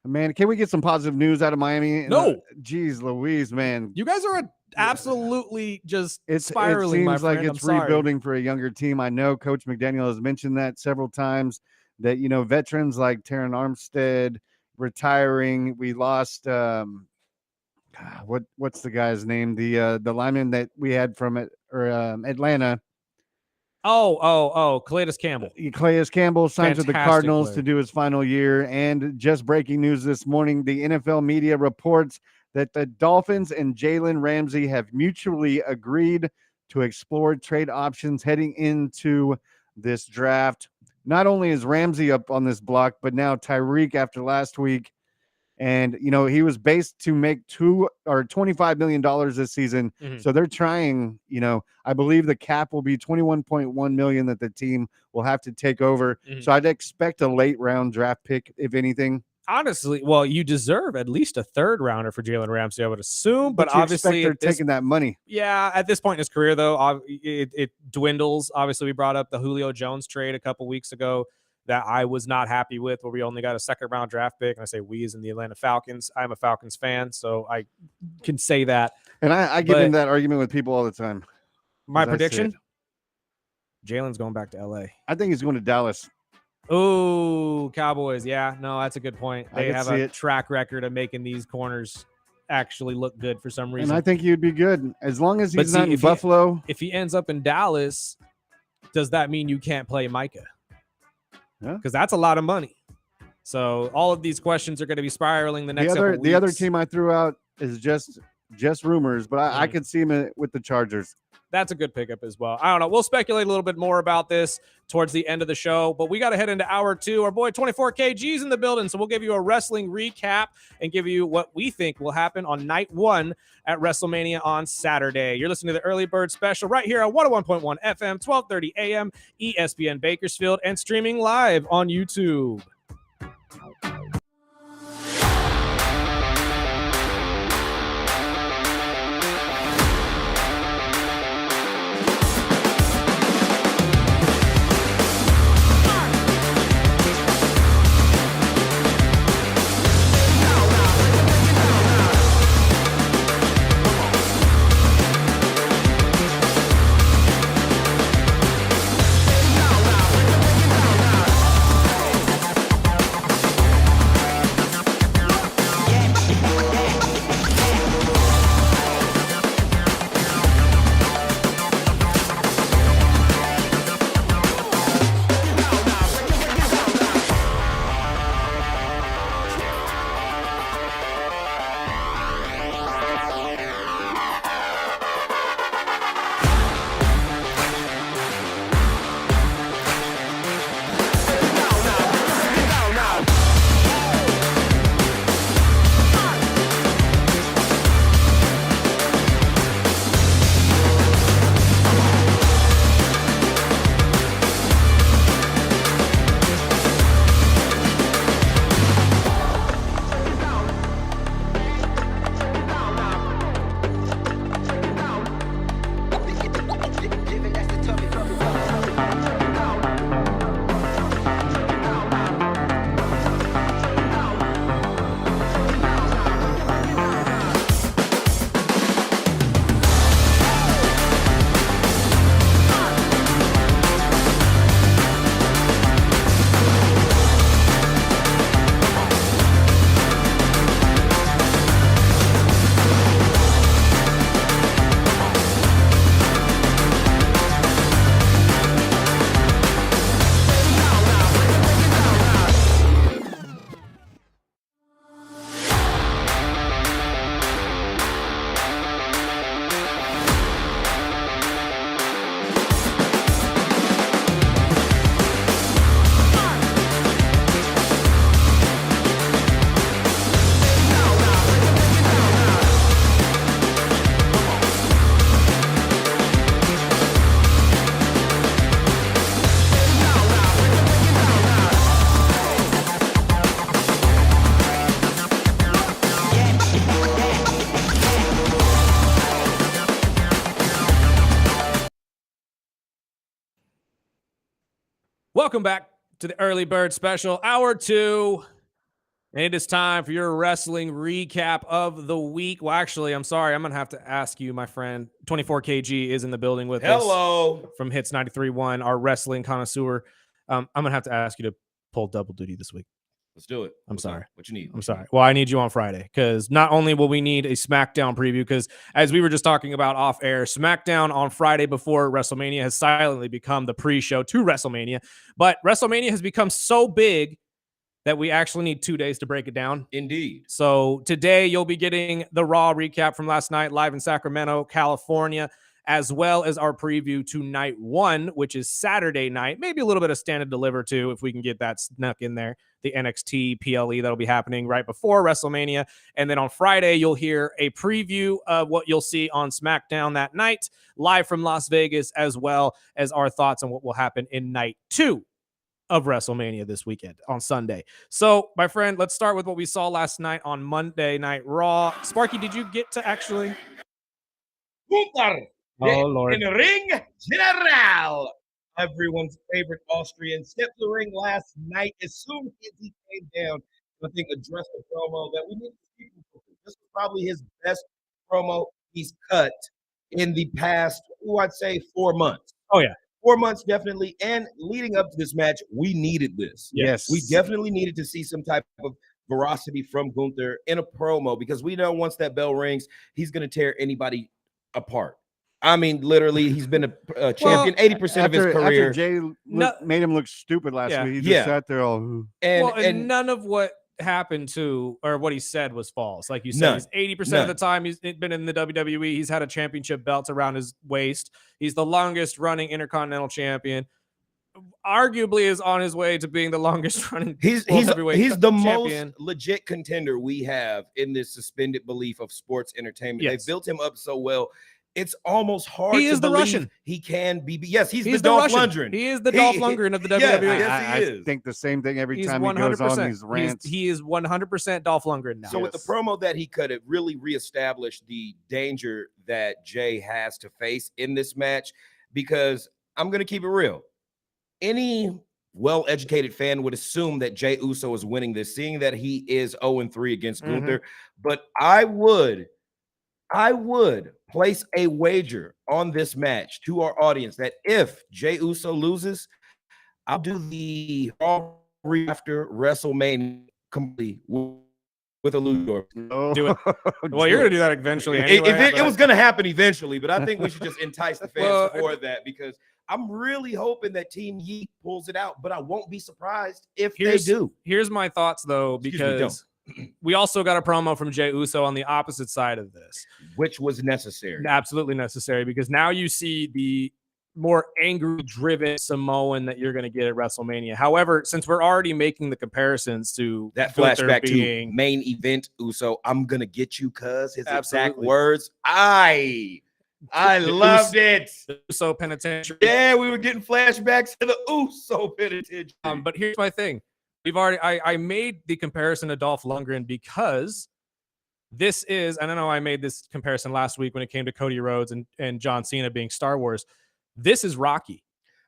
Man, can we get some positive news out of Miami? No. Geez Louise, man. You guys are absolutely just spiraling, it seems my like friend. it's rebuilding for a younger team. I know Coach McDaniel has mentioned that several times, that, you know, veterans like Taron Armstead retiring. We lost what's the guy's name? The lineman that we had from Atlanta. Calais Campbell. Calais Campbell signs with the Fantastic Cardinals player. to do his final year. And just breaking news this morning, the NFL media reports that the Dolphins and Jalen Ramsey have mutually agreed to explore trade options heading into this draft. Not only is Ramsey up on this block, but now Tyreek after last week. And, you know, he was based to make $25 million this season. Mm-hmm. So they're trying, you know, I believe the cap will be $21.1 million that the team will have to take over. Mm-hmm. So I'd expect a late round draft pick, if anything. Honestly, well, you deserve at least a third rounder for Jalen Ramsey, I would assume. But you obviously, expect they're taking that money. Yeah, at this point in his career, though, it dwindles. Obviously, we brought up the Julio Jones trade a couple weeks ago that I was not happy with, where we only got a second round draft pick. And I say we as in the Atlanta Falcons. I'm a Falcons fan, so I can say that. And I get in that argument with people all the time. My prediction, Jalen's going back to LA. I think he's going to Dallas. Oh, Cowboys. Yeah, no, that's a good point. They have a track record of making these corners actually look good for some reason. And I think he'd be good as long as he's not in Buffalo. If he ends up in Dallas, does that mean you can't play Micah? Because that's a lot of money. So all of these questions are going to be spiraling the next couple weeks. The other team I threw out is just rumors, but I could see him with the Chargers. That's a good pickup as well. I don't know. We'll speculate a little bit more about this towards the end of the show, but we got to head into hour 2. Our boy 24KG's in the building, so we'll give you a wrestling recap and give you what we think will happen on night 1 at WrestleMania on Saturday. You're listening to the Early Bird Special right here on 101.1 FM, 1230 AM, ESPN Bakersfield, and streaming live on YouTube. Welcome back to the Early Bird Special, Hour 2. And it is time for your wrestling recap of the week. Well, actually, I'm sorry. I'm going to have to ask you, my friend. 24KG is in the building with us. Hello. From Hits 93.1, our wrestling connoisseur. I'm going to have to ask you to pull double duty this week. Let's do it. I'm sorry. What you need? I'm sorry. Well, I need you on Friday because not only will we need a SmackDown preview, because as we were just talking about off air, SmackDown on Friday before WrestleMania has silently become the pre-show to WrestleMania. But WrestleMania has become so big that we actually need 2 days to break it down. Indeed. So today you'll be getting the Raw recap from last night live in Sacramento, California, as well as our preview to night 1, which is Saturday night. Maybe a little bit of Stand and Deliver too, if we can get that snuck in there. The NXT PLE that'll be happening right before WrestleMania. And then on Friday, you'll hear a preview of what you'll see on SmackDown that night, live from Las Vegas, as well as our thoughts on what will happen in night 2 of WrestleMania this weekend on Sunday. So, my friend, let's start with what we saw last night on Monday Night Raw. Sparky, did you get to actually... Oh, Lord. In the ring general. Everyone's favorite Austrian stepped the ring last night. As soon as he came down, I think addressed the promo that we need to speak about. This was probably his best promo he's cut in the past, I'd say 4 months. Oh, yeah. 4 months, definitely. And leading up to this match, we needed this. Yes. We definitely needed to see some type of veracity from Gunther in a promo because we know once that bell rings, he's going to tear anybody apart. I mean, literally, he's been a champion 80% of his career. After Jay made him look stupid last week, he just sat there all. And none of what happened to or what he said was false. Like you said, he's 80% of the time he's been in the WWE. He's had a championship belt around his waist. He's the longest running Intercontinental champion. Arguably is on his way to being the longest running. He's the champion. most legit contender we have in this suspended belief of sports entertainment. Yes. They built him up so well. It's almost hard He to is the believe Russian. He can be. Yes, he's the Dolph Dolph Lundgren. He is the Dolph Lundgren of the WWE. Yes, he is. I think the same thing every He's time he goes on these rants. He is 100% Dolph Lundgren now. So with the promo that he cut, it really reestablished the danger that Jay has to face in this match, because I'm going to keep it real. Any well-educated fan would assume that Jey Uso is winning this, seeing that he is 0-3 against Gunther. But I would place a wager on this match to our audience that if Jey Uso loses, I'll do the after WrestleMania completely with a luchador. Do it. Well, you're going to do that eventually anyway. It was going to happen eventually, but I think we should just entice the fans for that, because I'm really hoping that Team Yeet pulls it out, but I won't be surprised if they do. Here's my thoughts, though, because we also got a promo from Jey Uso on the opposite side of this, which was necessary. Absolutely necessary, because now you see the more angry driven Samoan that you're going to get at WrestleMania. However, since we're already making the comparisons to that flashback to main event Uso, I'm going to get you, cuz his exact words. I loved it. Uso penitentiary. Yeah, we were getting flashbacks to the Uso penitentiary. But here's my thing. I made the comparison to Dolph Lundgren because this is, and I know I made this comparison last week when it came to Cody Rhodes and John Cena being Star Wars. This is Rocky.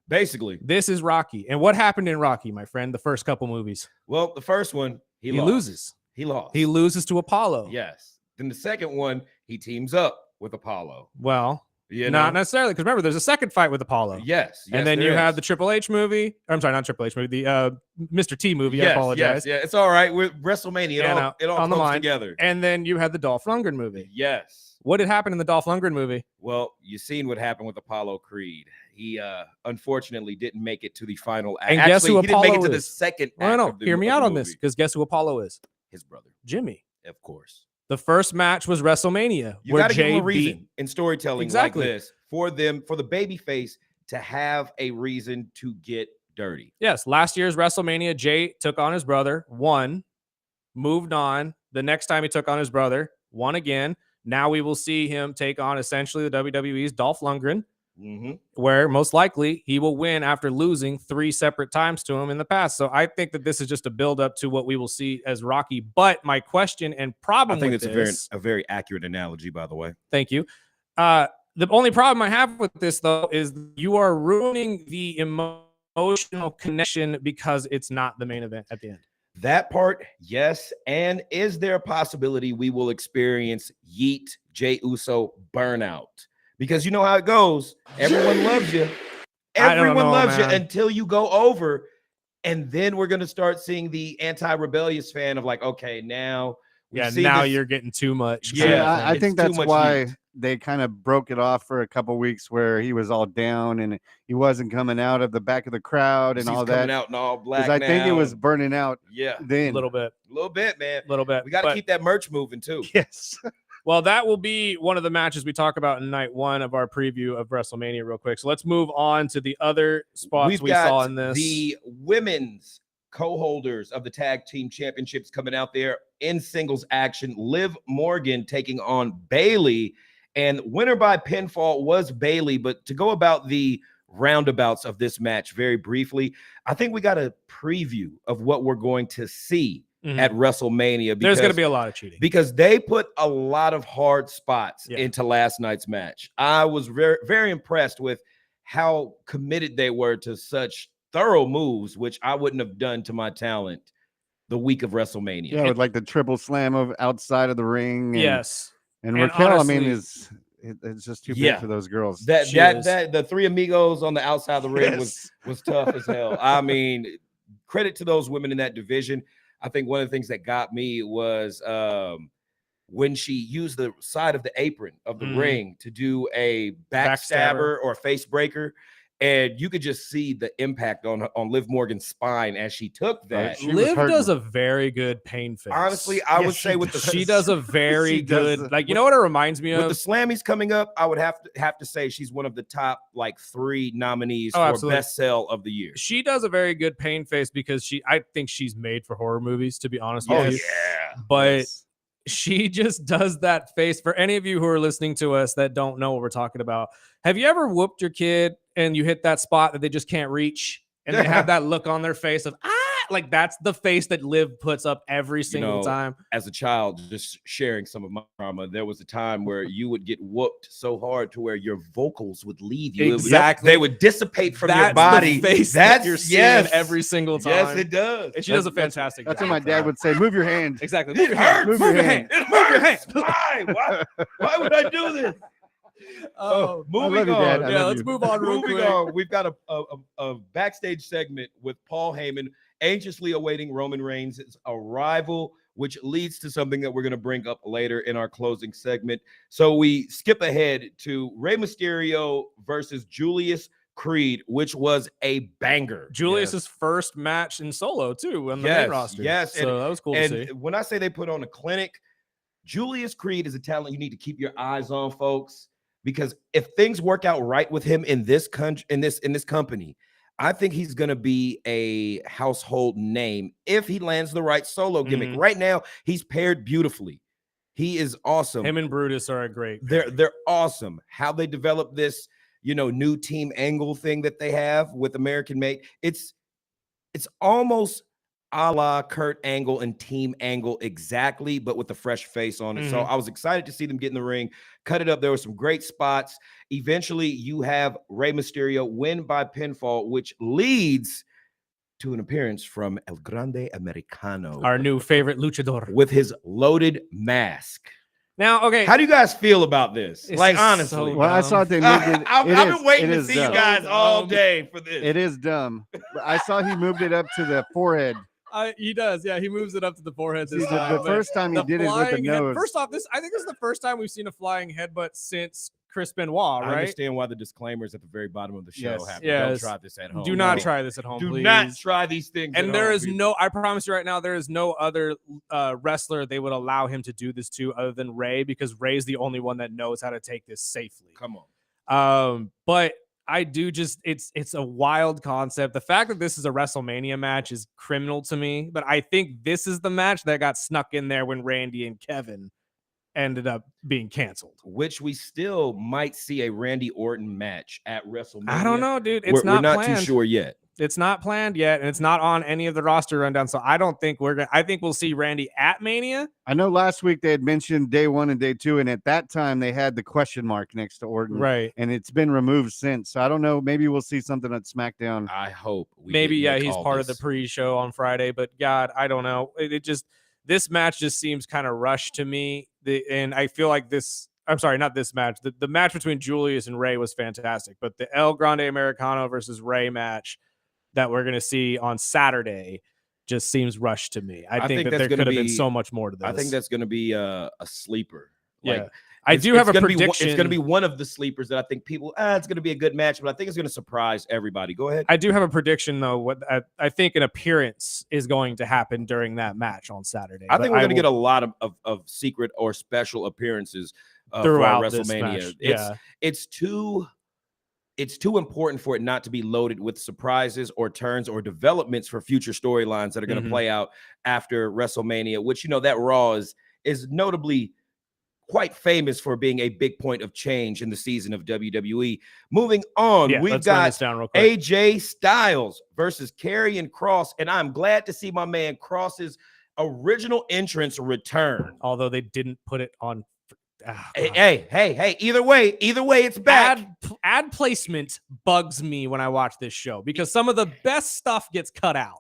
Basically. This is Rocky. And what happened in Rocky, my friend, the first couple movies? Well, the first one, he loses. He lost. He loses to Apollo. Yes. Then the second one, he teams up with Apollo. Well, not necessarily, because remember, there's a second fight with Apollo. Yes. And then you have the Triple H movie. I'm sorry, not Triple H movie, the Mr. T movie. Yes, I apologize. Yeah, it's all right. With WrestleMania, it all comes together. And then you had the Dolph Lundgren movie. Yes. What had happened in the Dolph Lundgren movie? Well, you seen what happened with Apollo Creed. He unfortunately didn't make it to the final act. And guess who Apollo didn't make it to is? the second act. No, hear me out on this, because guess who Apollo is? His brother. Jimmy. Of course. The first match was WrestleMania. You got to give him a reason in storytelling like this for the baby face to have a reason to get dirty. Yes, last year's WrestleMania, Jay took on his brother, won, moved on. The next time he took on his brother, won again. Now we will see him take on essentially the WWE's Dolph Lundgren, where most likely he will win after losing 3 separate times to him in the past. So I think that this is just a build up to what we will see as Rocky. But my question and problem I think with it's a very accurate analogy, by the way. Thank you. The only problem I have with this, though, is you are ruining the emotion emotional connection because it's not the main event at the end. That part, yes. And is there a possibility we will experience Yeet Jey Uso burnout? Because you know how it goes. Everyone loves you. Everyone loves you until you go over. And then we're going to start seeing the anti-rebellious fan of like, okay, now now you're getting too much. Yeah, I think that's why they kind of broke it off for a couple weeks where he was all down and he wasn't coming out of the back of the crowd and all that. Coming out in all black. I think it was burning out. Yeah, then a little bit, man, a little bit. We got to keep that merch moving too. Yes. Well, that will be one of the matches we talk about in night one of our preview of WrestleMania real quick. So let's move on to the other spots we saw in this. The women's co-holders of the tag team championships coming out there in singles action. Liv Morgan taking on Bayley, and winner by pinfall was Bayley. But to go about the roundabouts of this match very briefly, I think we got a preview of what we're going to see at WrestleMania. There's going to be a lot of cheating because they put a lot of hard spots into last night's match. I was very, very impressed with how committed they were to such thorough moves, which I wouldn't have done to my talent the week of WrestleMania. Yeah, with like the triple slam of outside of the ring. And, yes. And Raquel, honestly, I mean, it's just too big for those girls. That the three amigos on the outside of the ring was tough as hell. I mean, credit to those women in that division. I think one of the things that got me was when she used the side of the apron of the ring to do a backstabber or face breaker. And you could just see the impact on Liv Morgan's spine as she took that. Liv does a very good pain face. Honestly, I would say she does a very good, like, you know what it reminds me of? With the Slammies coming up, I would have to say she's one of the top like 3 nominees for best sell of the year. She does a very good pain face because I think she's made for horror movies, to be honest with you. Yeah. But she just does that face. For any of you who are listening to us that don't know what we're talking about, have you ever whooped your kid and you hit that spot that they just can't reach and they have that look on their face of like that's the face that Liv puts up every single time? As a child, just sharing some of my trauma, there was a time where you would get whooped so hard to where your vocals would leave you. Exactly. They would dissipate from your body. The face that you're seeing every single time. Yes, it does. And she does a fantastic job. That's what my dad would say. Move your hand. Exactly. Move your hand. Move your hand. Move your hand. Why would I do this? Moving on. Yeah, let's move on real quick. Moving on. We've got a backstage segment with Paul Heyman anxiously awaiting Roman Reigns' arrival, which leads to something that we're going to bring up later in our closing segment. So we skip ahead to Rey Mysterio versus Julius Creed, which was a banger. Julius's first match in solo too on the main roster. Yes, so that was cool to see. When I say they put on a clinic, Julius Creed is a talent you need to keep your eyes on, folks. Because if things work out right with him in this country, in this company, I think he's going to be a household name if he lands the right solo gimmick. Right now, he's paired beautifully. He is awesome. Him and Brutus are a great. They're awesome. How they develop this, new team angle thing that they have with American Made. It's almost a la Kurt Angle and Team Angle exactly, but with a fresh face on it. So I was excited to see them get in the ring, cut it up. There were some great spots. Eventually, you have Rey Mysterio win by pinfall, which leads to an appearance from El Grande Americano, our new favorite luchador, with his loaded mask. Now, okay, how do you guys feel about this? Like, honestly, so well, I saw they moved it. I've been waiting to see you guys all day for this. It is dumb. I saw he moved it up to the forehead. He does, yeah. He moves it up to the forehead. This time. The first time he did it with the nose. First off, I think this is the first time we've seen a flying headbutt since Chris Benoit, right? I understand why the disclaimers at the very bottom of the show happen. Yes. Don't try this at home. Do not try this at home, Do please. not try these things. And there is no, I promise you right now, there is no other wrestler they would allow him to do this to other than Ray, because Ray's the only one that knows how to take this safely. Come on. But I do just, it's a wild concept. The fact that this is a WrestleMania match is criminal to me, but I think this is the match that got snuck in there when Randy and Kevin ended up being canceled. Which we still might see a Randy Orton match at WrestleMania. I don't know, dude. We're not planned. too sure yet. It's not planned yet, and it's not on any of the roster rundown. So I don't think I think we'll see Randy at Mania. I know last week they had mentioned day 1 and day 2, and at that time they had the question mark next to Orton, Right? And it's been removed since. So I don't know. Maybe we'll see something at SmackDown. I hope. Maybe he's part of the pre-show on Friday. But God, I don't know. It just this match just seems kind of rushed to me. And I feel like this. I'm sorry, not this match. The match between Julius and Ray was fantastic, but the El Grande Americano versus Ray match that we're going to see on Saturday just seems rushed to me. I think that there could have been so much more to this. I think that's going to be a sleeper. Yeah. I do have a prediction. It's going to be one of the sleepers that I think people, it's going to be a good match, but I think it's going to surprise everybody. Go ahead. I do have a prediction, though. What I think an appearance is going to happen during that match on Saturday. I think we're going to get a lot of secret or special appearances throughout WrestleMania. This match. It's too important for it not to be loaded with surprises or turns or developments for future storylines that are going to play out after WrestleMania, which, that Raw is notably quite famous for being a big point of change in the season of WWE. Moving on, we've got AJ Styles versus Karrion Kross, and I'm glad to see my man Kross's original entrance return. Although they didn't put it on. Hey, either way, it's back. Ad placement bugs me when I watch this show because some of the best stuff gets cut out.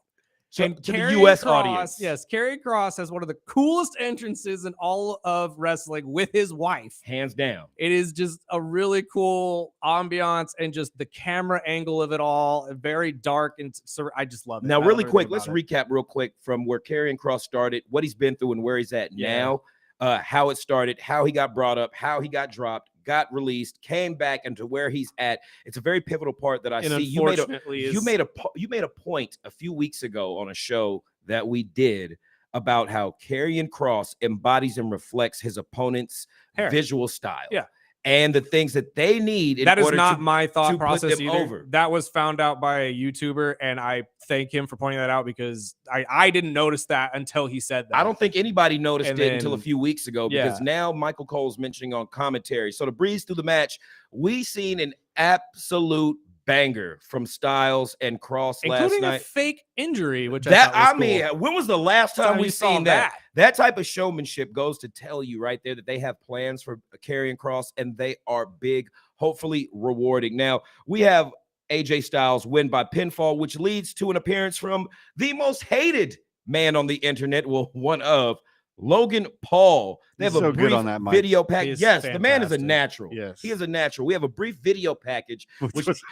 To the U.S. audience. Yes, Karrion Kross has one of the coolest entrances in all of wrestling with his wife. Hands down. It is just a really cool ambiance and just the camera angle of it all. Very dark, and so I just love it. Now, really quick, let's recap real quick from where Karrion Kross started, what he's been through and where he's at now. How it started, how he got brought up, how he got dropped, got released, came back, and to where he's at. It's a very pivotal part that I see. You made a point a few weeks ago on a show that we did about how Karrion Kross embodies and reflects his opponent's visual style. Yeah. And the things that they need. That is not my thought process either. Over. That was found out by a YouTuber, and I thank him for pointing that out because I didn't notice that until he said that. I don't think anybody noticed it until a few weeks ago because now Michael Cole's mentioning on commentary. So to breeze through the match, we seen an absolute banger from Styles and Kross last night. Including a fake injury, which I mean, when was the last time we seen that? That type of showmanship goes to tell you right there that they have plans for Karrion Kross, and they are big, hopefully rewarding. Now, we have AJ Styles win by pinfall, which leads to an appearance from the most hated man on the internet, well, one of Logan Paul. They have a brief video package. Yes, the man is a natural. Yes, he is a natural. We have a brief video package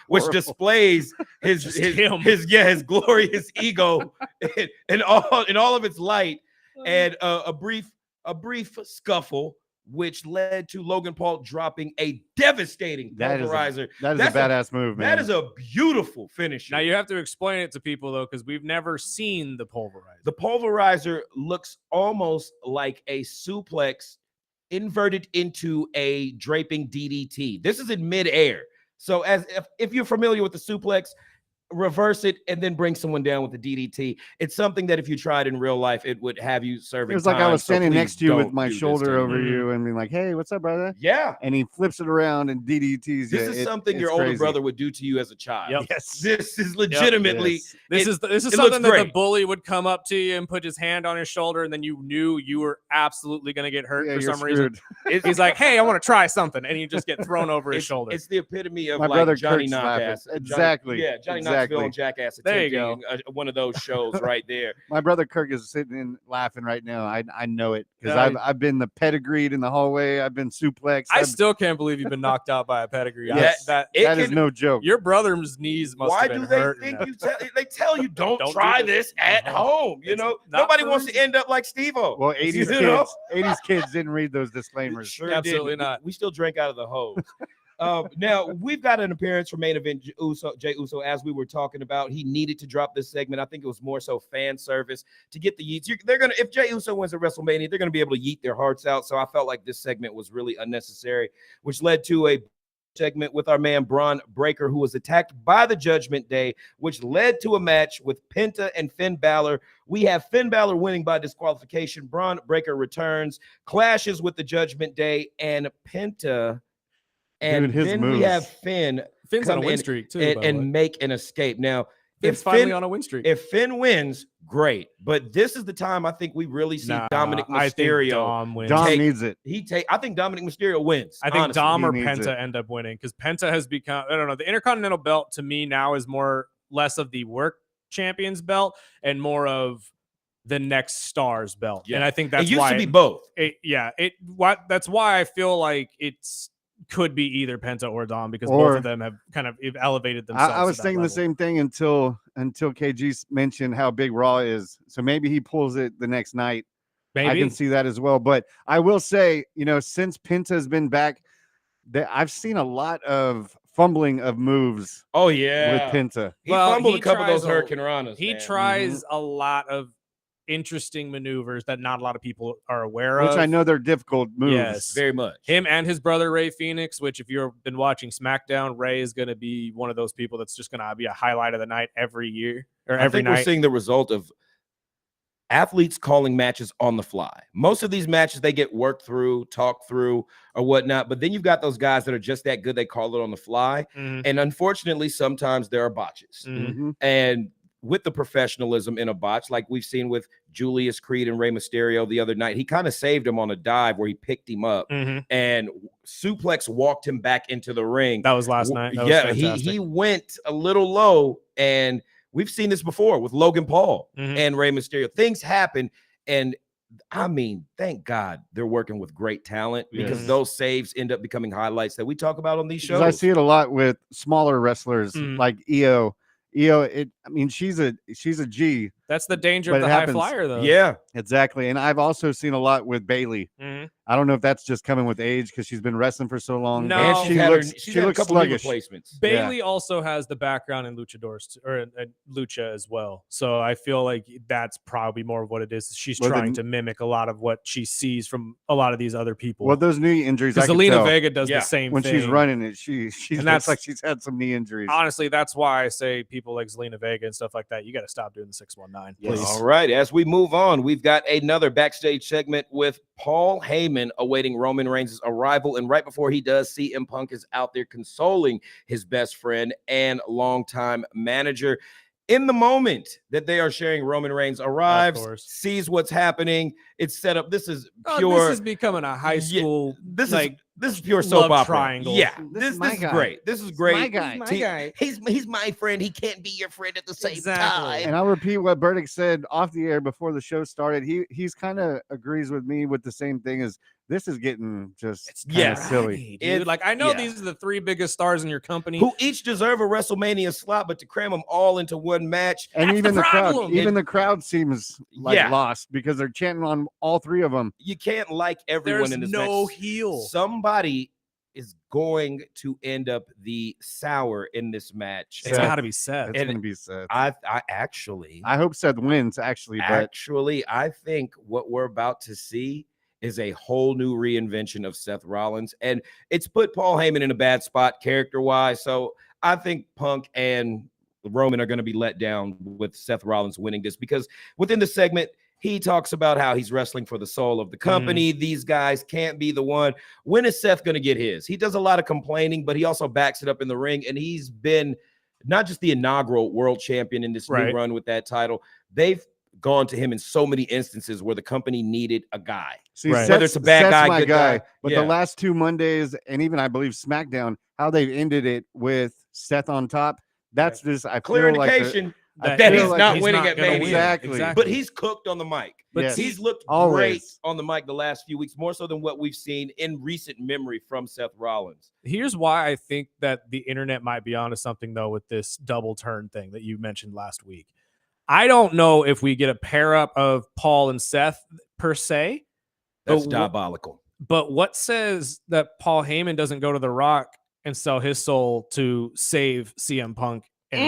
which displays his glorious ego in all of its light, and a brief scuffle, which led to Logan Paul dropping a devastating pulverizer. That is a badass move, man. That is a beautiful finish. Now you have to explain it to people though, because we've never seen the pulverizer. The pulverizer looks almost like a suplex inverted into a draping DDT. This is in midair. So if you're familiar with the suplex, reverse it and then bring someone down with the DDT. It's something that if you tried in real life, it would have you serving. It was like I was standing next to you with my shoulder over you and being like, "Hey, what's up, brother?" Yeah. And he flips it around and DDTs. This is something your older brother would do to you as a child. Yep. Yes. This is legitimately. This is something that the bully would come up to you and put his hand on his shoulder, and then you knew you were absolutely going to get hurt for some reason. He's like, "Hey, I want to try something," and you just get thrown over his shoulder. It's the epitome of my like brother Johnny Kirk's Knockass. Exactly. Johnny Knoxville and Jackass. There you go. One of those shows right there. My brother Kirk is sitting and laughing right now. I know it because I've been the pedigreed in the hallway. I've been suplexed. I still can't believe you've been knocked out by a pedigree. Yes, that is no joke. Your brother's knees must have been hurt. Why do they think they tell you don't try this at home? You know, nobody wants to end up like Steve-O. Well, 80s kids didn't read those disclaimers. Sure Absolutely not. We still drank out of the hose. Now we've got an appearance for main event Jey Uso. As we were talking about, he needed to drop this segment. I think it was more so fan service to get the yeets. If Jey Uso wins at WrestleMania, they're gonna be able to yeet their hearts out. So I felt like this segment was really unnecessary, which led to a segment with our man Braun Breaker, who was attacked by the Judgment Day, which led to a match with Penta and Finn Balor. We have Finn Balor winning by disqualification. Braun Breaker returns, clashes with the Judgment Day and Penta, and Dude, his then we moves. have Finn's on a win streak too, and make an escape. Now, Finn's finally on a win streak. If Finn wins, great. But this is the time I think we really see Dominic Mysterio. I think Dom wins. Dom needs it. I think Dominic Mysterio wins. I think honestly. Dom or He needs Penta it. end up winning because Penta has become, I don't know, the Intercontinental belt to me now is less of the work champions belt and more of the next stars belt. Yeah. And I think that's it used why to be both. That's why I feel like could be either Penta or Dom because Or- both of them have kind of elevated themselves. I was to that thinking the level. same thing until KG mentioned how big Raw is. So maybe he pulls it the next night. Maybe. I can see that as well. But I will say, since Penta's been back, I've seen a lot of fumbling of moves Oh yeah, with Penta. He fumbled he a couple of tries those Hurricane Ranas. He man. tries a lot of interesting maneuvers that not a lot of people are aware Which of. I know they're difficult moves. Yes. very much. Him and his brother Ray Phoenix, which if you've been watching SmackDown, Ray is going to be one of those people that's just going to be a highlight of the night every year or I every think we're night. seeing the result of athletes calling matches on the fly. Most of these matches they get worked through, talked through, or whatnot. But then you've got those guys that are just that good. They call it on the fly. Mhm. And unfortunately, sometimes there are botches. Mhm. Mhm. And with the professionalism in a botch, like we've seen with Julius Creed and Rey Mysterio the other night, he kind of saved him on a dive where he picked him up Mhm. and suplex walked him back into the ring. That was last night. That was Yeah, fantastic. he went a little low, and we've seen this before with Logan Paul Mhm. and Rey Mysterio. Things happen, and I mean, thank God they're working with great talent because Yes. those saves end up becoming highlights that we talk about on these 'Cause shows. I see it a lot with smaller wrestlers Mhm. like EO. EO, she's a G. That's the danger But of the it high happens. flyer, though. Yeah, Exactly. And I've also seen a lot with Bailey. Mhm. I don't know if that's just coming with age because she's been wrestling for so long. No. but and she's she's had a looks couple knee sluggish. replacements. Bailey also has the background in luchadors or in lucha as well. So I feel like that's probably more of what it is. She's Well, trying then- to mimic a lot of what she sees from a lot of these other people. Well, those knee injuries, I Because can Zelina tell. Vega does Yeah. the same When thing. she's running it, she And looks that's- like she's had some knee injuries. Honestly, that's why I say people like Zelina Vega and stuff like that, you got to stop doing the 619, Yes. please. All right, as we move on, we've got another backstage segment with Paul Heyman awaiting Roman Reigns' arrival. And right before he does, CM Punk is out there consoling his best friend and longtime manager. In the moment that they are sharing, Roman Reigns arrives, course. sees what's happening. It's set up. This is Oh, pure. this is becoming a high Yeah, school. this like, is pure soap love opera. triangle. Yeah, This this is my is guy. great. This is great. my guy. My guy. He's my friend. He can't be your friend at the same Exactly. time. And I'll repeat what Burdick said off the air before the show started. He's kind of agrees with me with the same thing as this is getting just kind Yeah. of silly. Right, dude. It's- Like I know yeah. these are the three biggest stars in your company. Who each deserve a WrestleMania slot, but to cram them all into one match. And That's even the the crowd, problem. even the crowd seems like Yeah. lost because they're chanting on all three of them. You can't like everyone There's in this no match. heel. Somebody is going to end up the sour in this match. It's Seth. got to be Seth. It's And gonna be Seth. I actually, I hope Seth wins actually, but I think what we're about to see is a whole new reinvention of Seth Rollins, and it's put Paul Heyman in a bad spot character-wise. So I think Punk and Roman are going to be let down with Seth Rollins winning this because within the segment, he talks about how he's wrestling for the soul of the company. These guys can't be the one. When is Seth going to get his? He does a lot of complaining, but he also backs it up in the ring, and he's been not just the inaugural world champion in this Right. new run with that title. They've gone to him in so many instances where the company needed a guy. see, Right. Whether it's a bad Seth's guy, my good guy. But Yeah. the last two Mondays and even I believe SmackDown, how they've ended it with Seth on top. That's just I Clear feel like they're- indication I that feel he's like not he's winning not at gonna Mania. win. Exactly. But he's cooked on the mic. But Yes. He's looked great Always. on the mic the last few weeks, more so than what we've seen in recent memory from Seth Rollins. Here's why I think that the internet might be onto something though with this double turn thing that you mentioned last week. I don't know if we get a pair up of Paul and Seth per se, That's But diabolical. but what says that Paul Heyman doesn't go to The Rock and sell his soul to save CM Punk and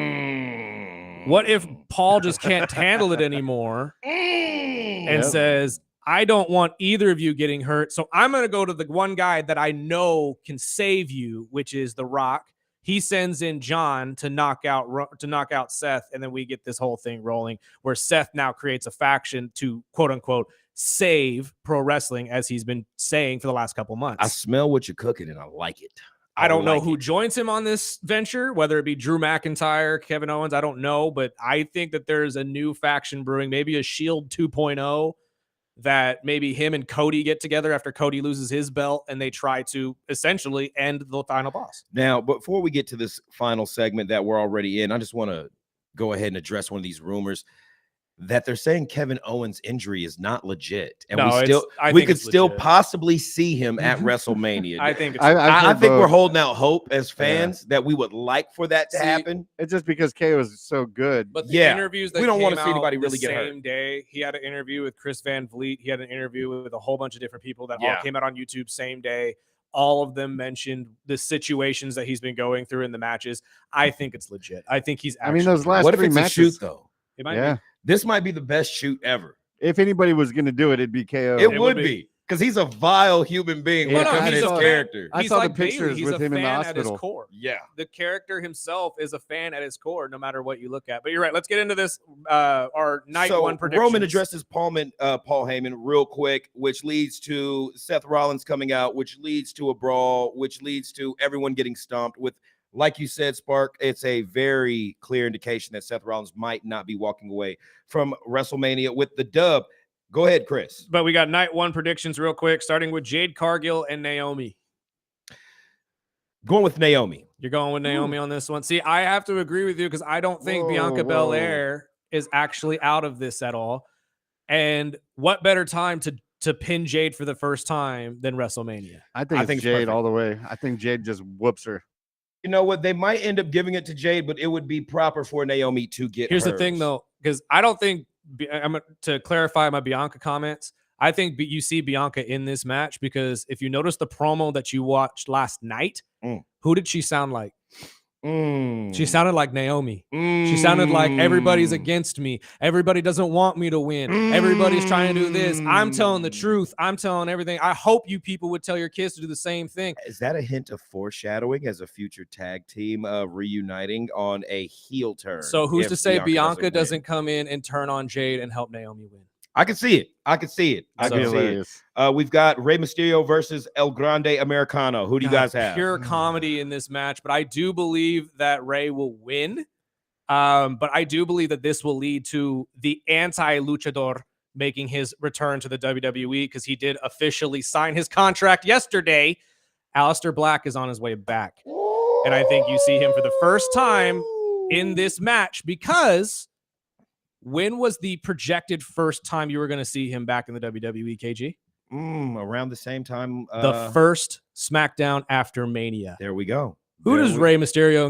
Roman? What if Paul just can't handle it anymore and Yep. says, I don't want either of you getting hurt. So I'm going to go to the one guy that I know can save you, which is The Rock. He sends in John to knock out Seth, and then we get this whole thing rolling where Seth now creates a faction to quote unquote save pro wrestling, as he's been saying for the last couple months. I smell what you're cooking, and I like it. I don't know who joins him on this venture, whether it be Drew McIntyre, Kevin Owens, I don't know, but I think that there's a new faction brewing, maybe a Shield 2.0, that maybe him and Cody get together after Cody loses his belt and they try to essentially end the final boss. Now, before we get to this final segment that we're already in, I just want to go ahead and address one of these rumors that they're saying Kevin Owens' injury is not legit, and we could still possibly see him at WrestleMania. I think I think we're holding out hope as fans that we would like for that to happen. It's just because KO is so good. But the interviews that we don't want to came see anybody out really the get hurt. same day, he had an interview with Chris Van Vliet. He had an interview with a whole bunch of different people that all came out on YouTube same day. All of them mentioned the situations that he's been going through in the matches. I think it's legit. I think he's actually. I mean, those last what if three it's matches, a shoot though? It might be. This might be the best shoot ever. If anybody was going to do it, it'd be KO. It would be, because he's a vile human being when it comes to his character. I saw the pictures with him in the hospital. At his core. Yeah. The character himself is a fan at his core, no matter what you look at. But you're right. Let's get into this. Our night one predictions. Roman addresses Paul Heyman real quick, which leads to Seth Rollins coming out, which leads to a brawl, which leads to everyone getting stomped with. Like you said, Spark, it's a very clear indication that Seth Rollins might not be walking away from WrestleMania with the dub. Go ahead, Chris. But we got night one predictions real quick, starting with Jade Cargill and Naomi. Going with Naomi. You're going with Naomi on this one. See, I have to agree with you because I don't think Bianca Belair is actually out of this at all. And what better time to pin Jade for the first time than WrestleMania? I think it's Jade all the way. I think Jade just whoops her. You know what? They might end up giving it to Jade, but it would be proper for Naomi to get Here's hers. the thing, though, because I don't think to clarify my Bianca comments, I think you see Bianca in this match because if you notice the promo that you watched last night, who did she sound like? She sounded like Naomi. She sounded like everybody's against me. Everybody doesn't want me to win. Everybody's trying to do this. I'm telling the truth. I'm telling everything. I hope you people would tell your kids to do the same thing. Is that a hint of foreshadowing as a future tag team reuniting on a heel turn? So who's to say Bianca doesn't come in and turn on Jade and help Naomi win? I can see it. I can see it. I can see it. We've got Rey Mysterio versus El Grande Americano. Who do you guys have? Pure comedy in this match, but I do believe that Rey will win. But I do believe that this will lead to the anti-luchador making his return to the WWE because he did officially sign his contract yesterday. Aleister Black is on his way back. And I think you see him for the first time in this match because when was the projected first time you were going to see him back in the WWE, KG? Around the same time. The first SmackDown after Mania. There we go. Who does Rey Mysterio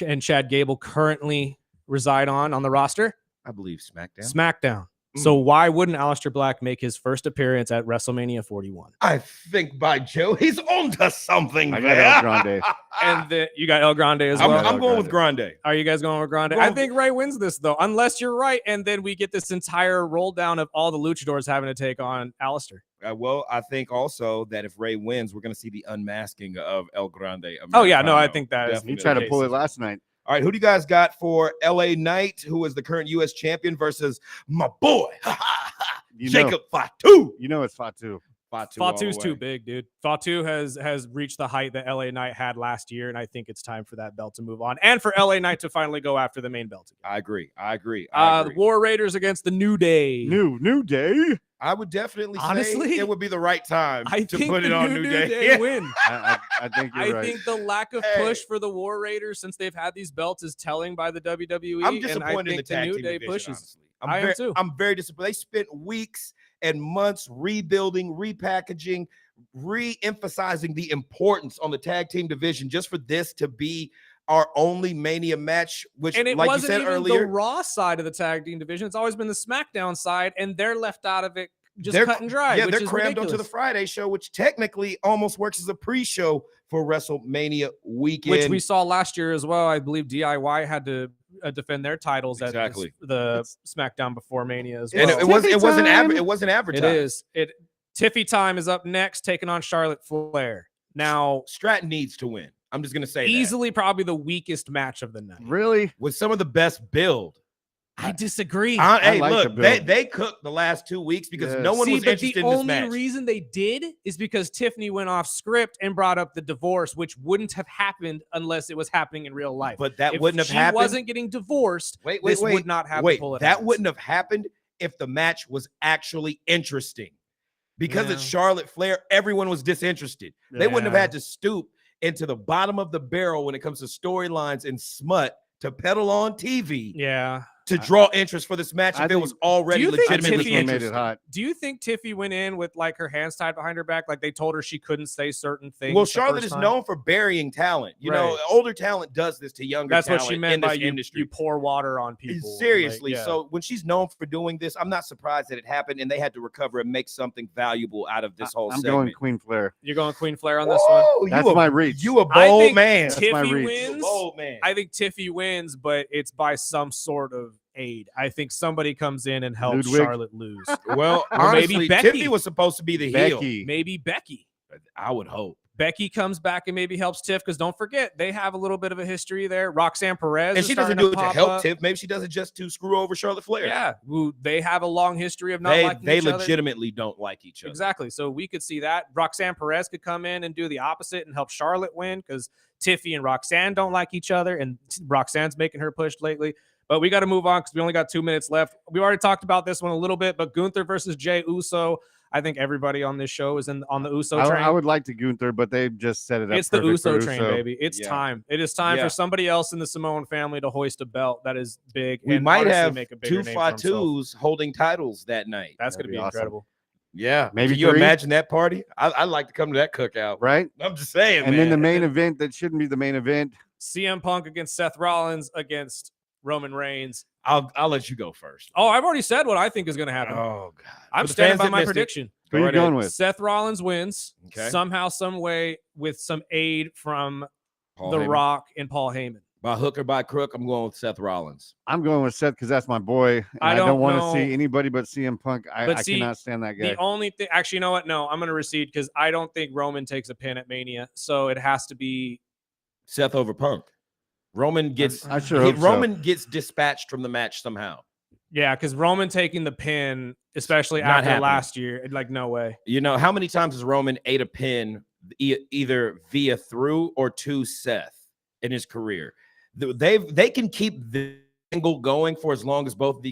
and Chad Gable currently reside on the roster? I believe SmackDown. SmackDown. So why wouldn't Aleister Black make his first appearance at WrestleMania 41? I think by Joe, he's onto something. I got El Grande. And then you got El Grande as well. I'm going with Grande. Are you guys going with Grande? I think Rey wins this though, unless you're right. And then we get this entire roll down of all the luchadors having to take on Aleister. Well, I think also that if Rey wins, we're going to see the unmasking of El Grande. Americano. Oh yeah, no, I think that is. He tried to pull it last night. All right, who do you guys got for LA Knight, who is the current U.S. champion, versus my boy, Jacob Fatu? You know it's Fatu. Fatu's too big, dude. Fatu has reached the height that LA Knight had last year, and I think it's time for that belt to move on and for LA Knight to finally go after the main belt again. I agree. The War Raiders against the New Day. New Day. I would definitely Honestly, say it would be the right time to put it on New Day. Day win. I think you're right. I think the lack of push for the War Raiders since they've had these belts is telling by the WWE. I'm disappointed and I think in the New tag team Day division, pushes. honestly. I am too. I'm very disappointed. They spent weeks and months rebuilding, repackaging, re-emphasizing the importance on the tag team division just for this to be our only Mania match, which, and it like wasn't you said even earlier, the Raw side of the tag team division. It's always been the SmackDown side, and they're left out of it just They're- cut and dry. Yeah, which they're is crammed ridiculous. onto the Friday show, which technically almost works as a pre-show for WrestleMania weekend. Which we saw last year as well. I believe DIY had to defend their titles Exactly. at the SmackDown before Mania as and well. it wasn't time. it wasn't advertised. It is. Tiffy Time is up next, taking on Charlotte Flair. Now, Stratton needs to win. I'm just gonna say easily probably the weakest match of the night. Really? that. With some of the best build. I disagree. Hey, like look, the build. they cooked the last 2 weeks because Yes. no one See, was but interested the in this only match. reason they did is because Tiffany went off script and brought up the divorce, which wouldn't have happened unless it was happening in real life. But that If wouldn't have she happened. wasn't getting divorced, this would not have the bullet that heads. wouldn't have happened if the match was actually interesting. Because it's Yeah. Charlotte Flair, everyone was disinterested. They wouldn't have Yeah. had to stoop into the bottom of the barrel when it comes to storylines and smut to peddle on TV Yeah. to draw interest for this match I if it think- was already Do you think legitimately Tiffy made interesting. it hot. Do you think Tiffy went in with like her hands tied behind her back? Like they told her she couldn't say certain things? Well, the Charlotte first is time? known for burying talent. You know, Right. older talent does this to younger That's what talent she meant in by this you, industry. you pour water on people. Seriously. Like, yeah. So when she's known for doing this, I'm not surprised that it happened and they had to recover and make something valuable out of this whole I'm segment. going Queen Flair. You're going Queen Flair on this one? Whoa, That's my reach. You a I bold think man. That's my Tiffy reach. You a wins. bold man. I think Tiffy wins, but it's by some sort of aid. I think somebody comes in and helps Ludwig? Charlotte lose. Well, Or maybe honestly, Becky. Tiffany was supposed to be the heel. Becky. Maybe Becky. I would hope. Becky comes back and maybe helps Tiff because don't forget they have a little bit of a history there. Roxanne Perez, And is she doesn't starting do it to pop help up. Tiff. Maybe she does it just to screw over Charlotte Flair. Yeah, who they have a long history of not They liking each other. legitimately don't like each other. Exactly. So we could see that. Roxanne Perez could come in and do the opposite and help Charlotte win because Tiffy and Roxanne don't like each other, and Roxanne's making her push lately. But we got to move on because we only got 2 minutes left. We already talked about this one a little bit, but Gunther versus Jey Uso. I think everybody on this show is on the Uso train. I would like to Gunther, but they just set it up. It's the perfect for Uso train, baby. It's Yeah. time. It is time Yeah. for somebody else in the Samoan family to hoist a belt that is big. We and might honestly have make a bigger two name for himself. Fatus holding titles that night. That's going That'd to be be awesome. incredible. Yeah. Maybe Can you 3? imagine that party? I'd like to come to that cookout. Right? I'm just saying, And man. then the main event that shouldn't be the main event. CM Punk against Seth Rollins against Roman Reigns. I'll let you go first. Oh, I've already said what I think is going to happen. Oh, God. I'm For the standing fans by that my missed it, prediction. Who are you right ahead. going with? Seth Rollins wins Okay. somehow, some way, with some aid from Paul The Heyman. Rock and Paul Heyman. By hook or by crook, I'm going with Seth Rollins. I'm going with Seth because that's my boy. And I I don't don't want to know. see anybody but CM Punk. I But see, cannot stand that guy. The only thing, actually, you know what? No, I'm going to recede because I don't think Roman takes a pin at Mania. So it has to be. Seth over Punk. Roman gets I sure hope so. Roman gets dispatched from the match somehow. Yeah, because Roman taking the pin, especially Not after happening. last year, like, no way. You know, how many times has Roman ate a pin either via through or to Seth in his career? They can keep the angle going for as long as both of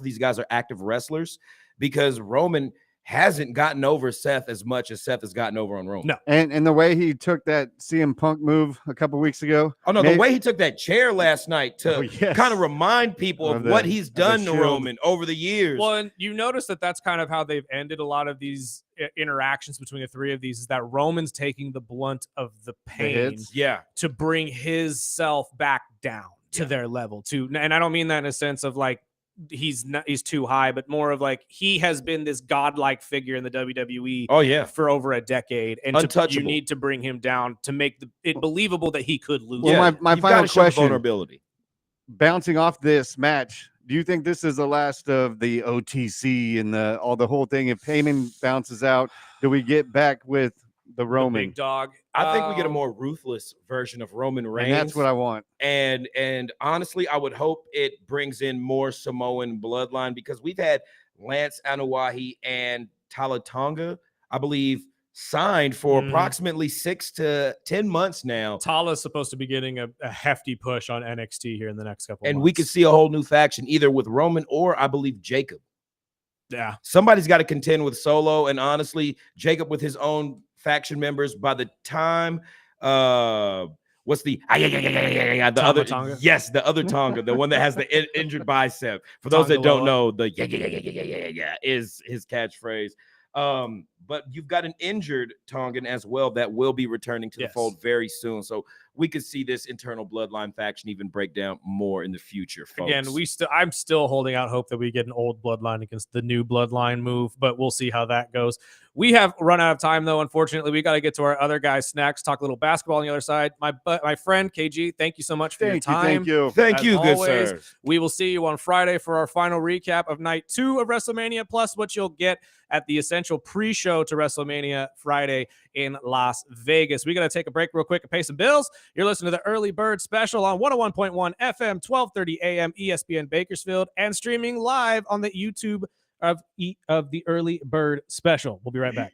these guys are active wrestlers, because Roman hasn't gotten over Seth as much as Seth has gotten over on Roman. No. And the way he took that CM Punk move a couple weeks ago. Oh no, Maybe- the way he took that chair last night to Oh, yes. kind of remind people of Of the- what he's of the done to Shield. Roman over the years. Well, and you notice that that's kind of how they've ended a lot of these interactions between the three of these is that Roman's taking the blunt of the pain hits. Yeah. to bring his self back down to Yeah. their level too. And I don't mean that in a sense of like he's too high, but more of like he has been this godlike figure in the WWE Oh yeah. for over a decade, and you Untouchable. need to bring him down to make it believable that he could lose. Well, Yeah. my You've final gotta show the question, vulnerability. bouncing off this match, do you think this is the last of the OTC and the whole thing? If Heyman bounces out, do we get back with the The Roman? big dog. I think we get a Um, more ruthless version of Roman Reigns. And that's what I want. And honestly, I would hope it brings in more Samoan bloodline, because we've had Lance Anoa'i and Tala Tonga, I believe, signed for Mhm. approximately 6 to 10 months now. Tala's supposed to be getting a hefty push on NXT here in the next couple. And months. we could see a whole new faction, either with Roman or I believe Jacob. yeah. Somebody's got to contend with Solo. And honestly, Jacob with his own faction members, by the time what's the other Tonga? yes, the other Tonga, the one that has the injured bicep. For those that don't Tongaloa. know, the is his catchphrase. But you've got an injured Tongan as well that will be returning to the Yes. fold very soon. So we could see this internal bloodline faction even break down more in the future, folks. Again, I'm still holding out hope that we get an old bloodline against the new bloodline move, but we'll see how that goes. We have run out of time, though. Unfortunately, we got to get to our other guys' snacks, talk a little basketball on the other side. My friend KG, thank you so much for your time. Thank you, good always, sir. we will see you on Friday for our final recap of night 2 of WrestleMania, plus what you'll get at the essential pre-show to WrestleMania Friday in Las Vegas. We got to take a break real quick and pay some bills. You're listening to the Early Bird Special on 101.1 FM, 1230 AM, ESPN Bakersfield, and streaming live on the YouTube of the Early Bird Special. We'll be right back.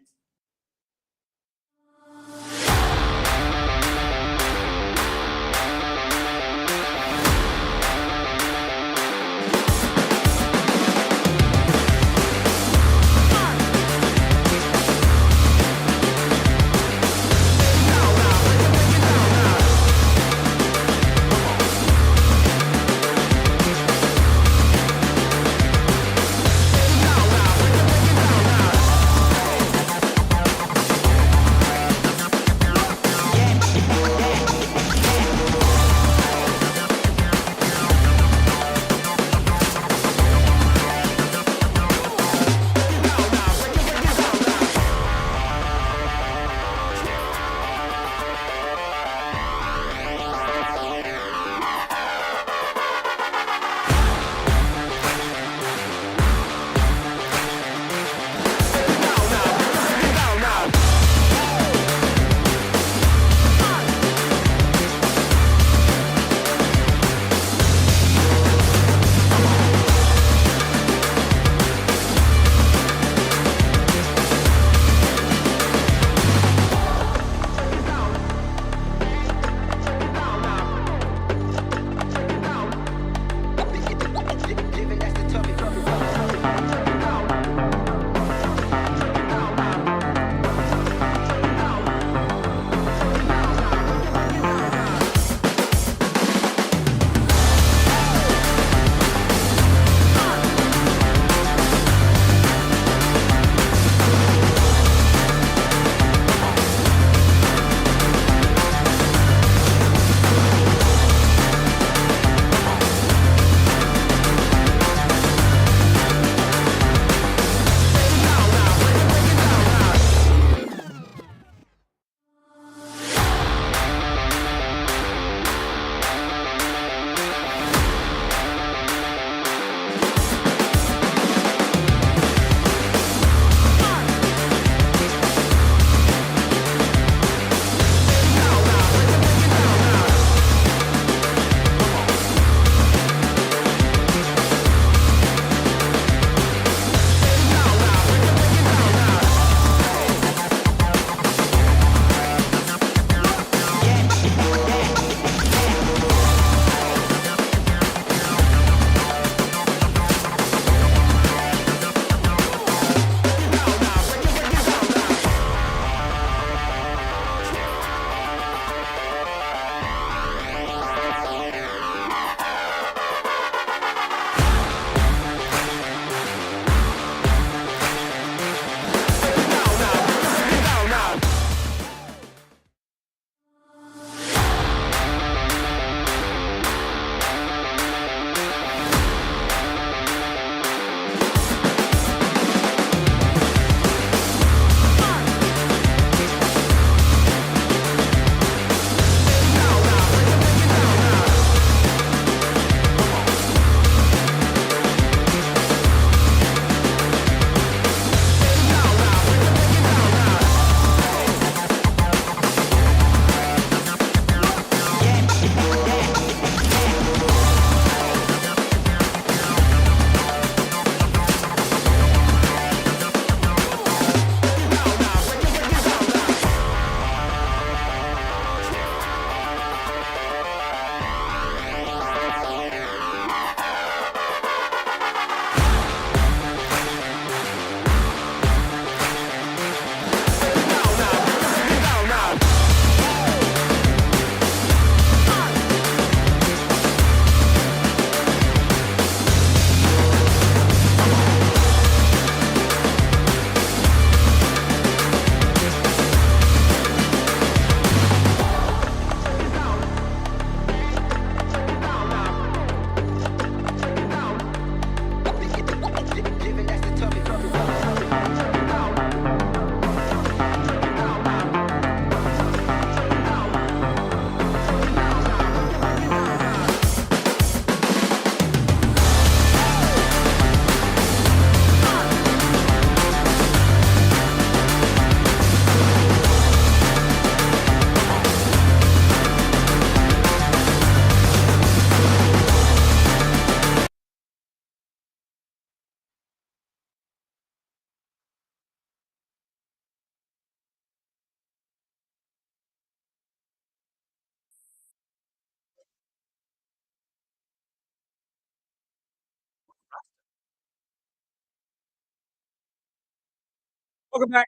Welcome back.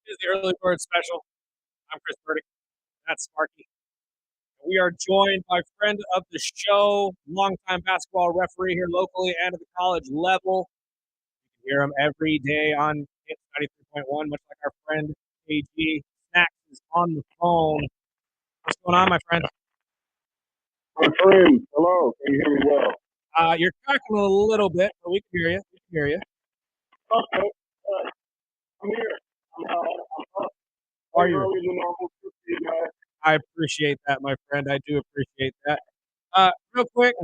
This is the early bird special. I'm Chris Burdick. That's Sparky. We are joined by friend of the show, longtime basketball referee here locally and at the college level. You can hear him every day on Hits 93.1, much like our friend KG. Snacks is on the phone. What's going on, my friend? My friend, hello. Can you hear me well? You're cracking a little bit, but we can hear you. We can hear you. Okay. I'm here. I'm up. Are you? Early than normal. Guys. I appreciate that, my friend. I do appreciate that. Real quick,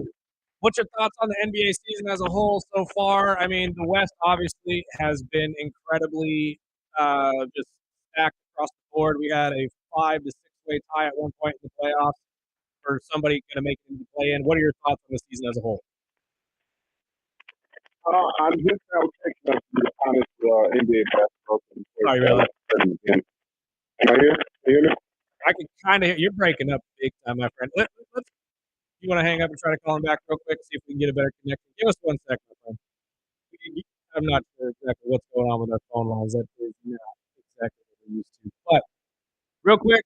what's your thoughts on the NBA season as a whole so far? I mean, the West obviously has been incredibly just stacked across the board. We had a 5 to 6 way tie at one point in the playoffs for somebody going to make it into the play-in. What are your thoughts on the season as a whole? I'm just now checking up the honest NBA basketball. Oh, you really? Can I hear me? I can kind of hear you're breaking up big time, my friend. You want to hang up and try to call him back real quick, see if we can get a better connection? Give us 1 second, my friend. I'm not sure exactly what's going on with our phone lines. That is not exactly what we're used to. But real quick,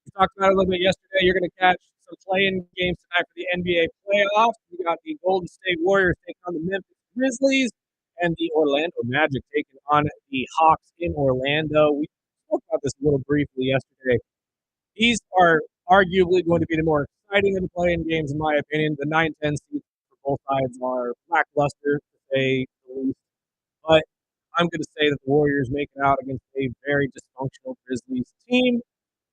we talked about it a little bit yesterday. You're going to catch some play-in games tonight for the NBA playoffs. We got the Golden State Warriors taking on the Memphis Grizzlies and the Orlando Magic taking on the Hawks in Orlando. We spoke about this a little briefly yesterday. These are arguably going to be the more exciting of the play-in games, in my opinion. The 9-10 seeds for both sides are lackluster, to say the least. But I'm going to say that the Warriors make it out against a very dysfunctional Grizzlies team.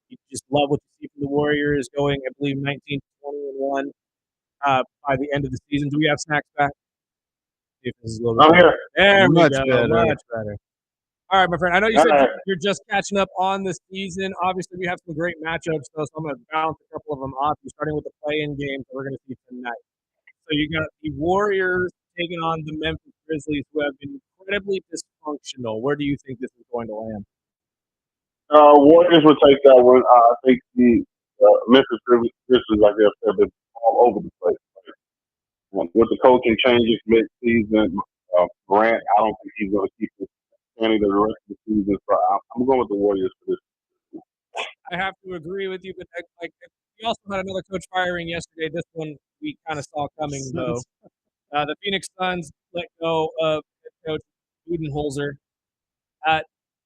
You just love what you see from the Warriors going, I believe, 19-20-1 by the end of the season. Do we have Snacks back? See if this is a little bit I'm here. There we Much go. better. Much better. All right, my friend. I know you said right. you're just catching up on the season. Obviously, we have some great matchups, though, so I'm going to bounce a couple of them off. You're starting with the play-in games that we're going to see tonight. So you got the Warriors taking on the Memphis Grizzlies, who have been incredibly dysfunctional. Where do you think this is going to land? Warriors will take that one. I think the Memphis Grizzlies, like I said, they're all over the place. With the coaching changes mid-season, Grant, I don't think he's going to keep this standing the rest of the season. So I'm going with the Warriors for this. I have to agree with you, but like we also had another coach firing yesterday. This one we kind of saw coming, though. The Phoenix Suns let go of head coach Budenholzer.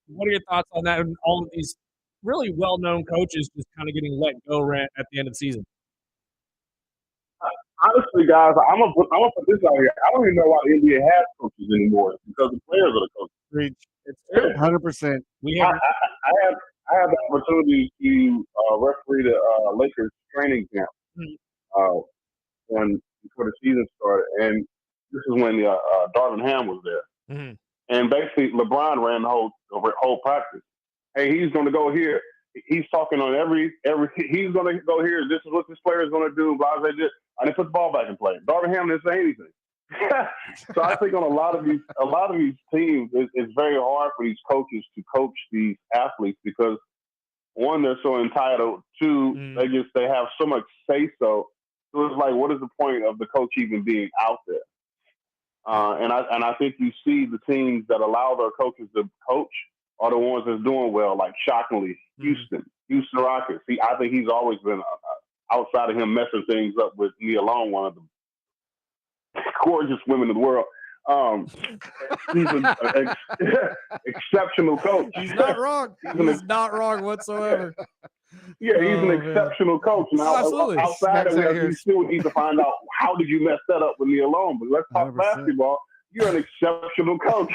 What are your thoughts on that? And all of these really well-known coaches just kind of getting let go at the end of the season. Honestly, guys, I'm gonna put this out here. I don't even know why the NBA has coaches anymore because the players are the coaches. Preach. It's 100%. I had the opportunity to referee the Lakers training camp before the season started, and this is when Darvin Ham was there. Mm-hmm. And basically, LeBron ran the whole practice. Hey, he's going to go here. He's talking on every. He's going to go here. This is what this player is going to do. Blah blah. I didn't put the ball back in play. Darvin Ham didn't say anything. So I think on a lot of these teams, it's very hard for these coaches to coach these athletes because one, they're so entitled. Two, they have so much say so. So it's like, what is the point of the coach even being out there? And I think you see the teams that allow their coaches to coach are the ones that's doing well, like shockingly, Houston Rockets. I think he's always been outside of him messing things up with Nia Long, one of the gorgeous women in the world. He's an exceptional coach. He's not wrong. He's not wrong whatsoever. Yeah, he's an exceptional coach. Now, absolutely. Outside of that, you still need to find out how did you mess that up with Nia Long. But let's talk 100%. basketball. You're an exceptional coach.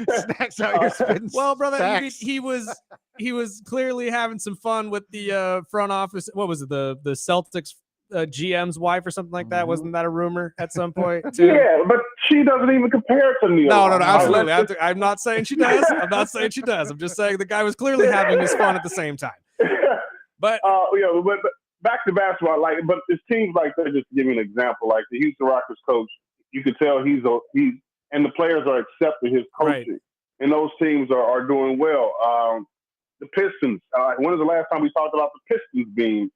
Snacks out here spitting. Well, brother, facts. he was clearly having some fun with the front office. What was it? The Celtics GM's wife or something like that? Wasn't that a rumor at some point too? Yeah, but she doesn't even compare to Nia No, Long. absolutely. I'm not saying she does. I'm not saying she does. I'm just saying the guy was clearly having his fun at the same time. But but back to basketball, but it seems like they're just giving an example. Like the Houston Rockets coach, you could tell he's and the players are accepting his coaching, right. And those teams are doing well. The Pistons. When was the last time we talked about the Pistons being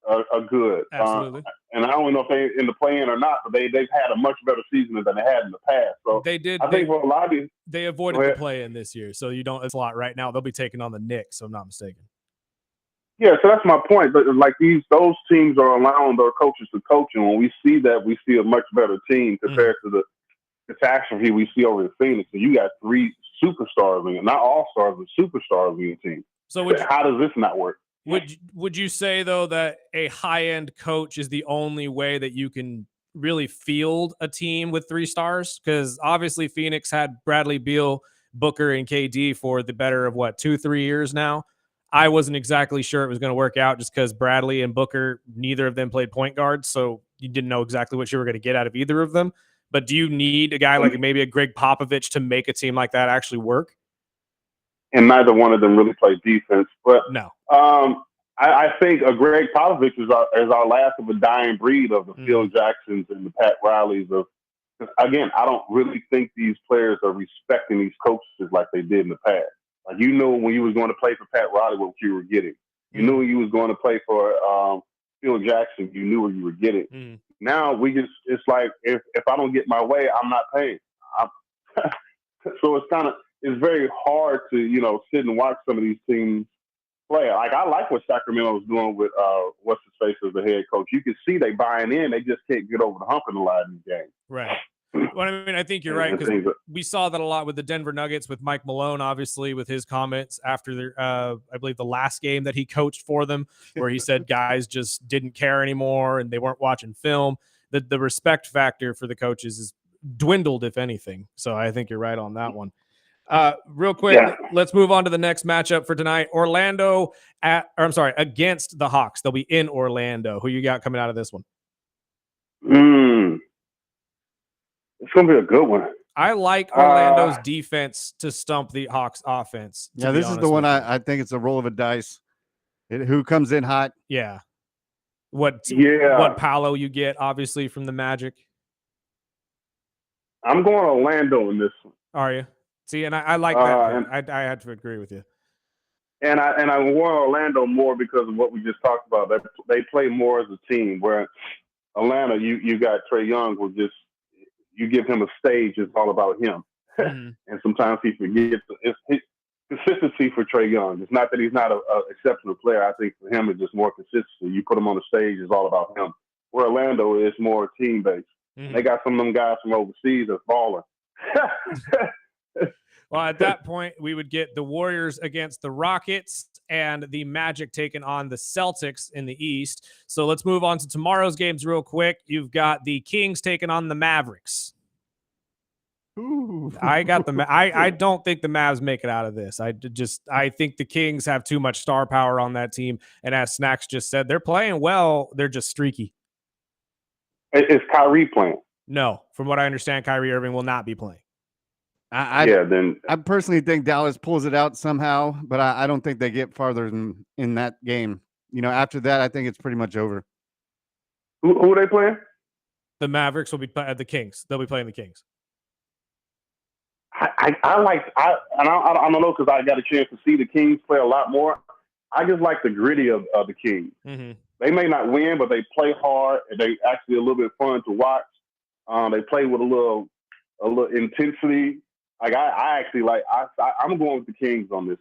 are good. Absolutely. And I don't know if they in the play-in or not, but they've had a much better season than they had in the past. So They did. I think for a lot of these, they avoided the play-in this year, so you don't. It's a lot right now. They'll be taking on the Knicks, if I'm not mistaken. yeah, so that's my point. But like those teams are allowing their coaches to coach, and when we see that, we see a much better team compared to the catastrophe we see over in Phoenix. And you got 3 superstars, not all stars, but superstars in your team. So how does this not work? Would you say though that a high-end coach is the only way that you can really field a team with 3 stars? Because obviously Phoenix had Bradley Beal, Booker, and KD for the better of 2-3 years now. I wasn't exactly sure it was going to work out just because Bradley and Booker, neither of them played point guard, so you didn't know exactly what you were going to get out of either of them. But do you need a guy like maybe a Greg Popovich to make a team like that actually work? And neither one of them really play defense. But no, I think a Greg Popovich is our last of a dying breed of the Phil Jacksons and the Pat Rileys. Again, I don't really think these players are respecting these coaches like they did in the past. Like, you knew when you was going to play for Pat Riley what you were getting. You knew when you was going to play for Phil Jackson, you knew what you were getting. Now it's like if I don't get my way, I'm not paying. So it's very hard to sit and watch some of these teams play. Like, I like what Sacramento is doing with what's his face as the head coach. You can see they buying in. They just can't get over the hump in a lot of these games. Right. Well, I mean, I think you're right, because we saw that a lot with the Denver Nuggets, with Mike Malone, obviously, with his comments after their, I believe, the last game that he coached for them, where he said guys just didn't care anymore and they weren't watching film. The respect factor for the coaches is dwindled, if anything. So I think you're right on that one. Real quick, let's move on to the next matchup for tonight. Against the Hawks. They'll be in Orlando. Who you got coming out of this one? It's going to be a good one. I like Orlando's defense to stump the Hawks offense. Yeah, this is the one I think it's a roll of a dice. Who comes in hot? Yeah. What Paolo you get, obviously, from the Magic. I'm going Orlando in this one. Are you? See, and I like that. I had to agree with you. And I want Orlando more because of what we just talked about. They play more as a team. Where Atlanta, you got Trae Young, who just you give him a stage, it's all about him. And sometimes he forgets. It's consistency for Trae Young. It's not that he's not an exceptional player. I think for him, it's just more consistency. You put him on the stage, it's all about him. Where Orlando is more team based. They got some of them guys from overseas that's balling. Well, at that point, we would get the Warriors against the Rockets and the Magic taking on the Celtics in the East. So let's move on to tomorrow's games real quick. You've got the Kings taking on the Mavericks. Ooh. I don't think the Mavs make it out of this. I think the Kings have too much star power on that team. And as Snacks just said, they're playing well. They're just streaky. Is Kyrie playing? No. From what I understand, Kyrie Irving will not be playing. I personally think Dallas pulls it out somehow, but I don't think they get farther in that game. After that, I think it's pretty much over. Who are they playing? The Mavericks will be the Kings. They'll be playing the Kings. I don't know, because I got a chance to see the Kings play a lot more. I just like the gritty of the Kings. They may not win, but they play hard, and they actually a little bit fun to watch. They play with a little intensity. Like I actually like. I'm going with the Kings on this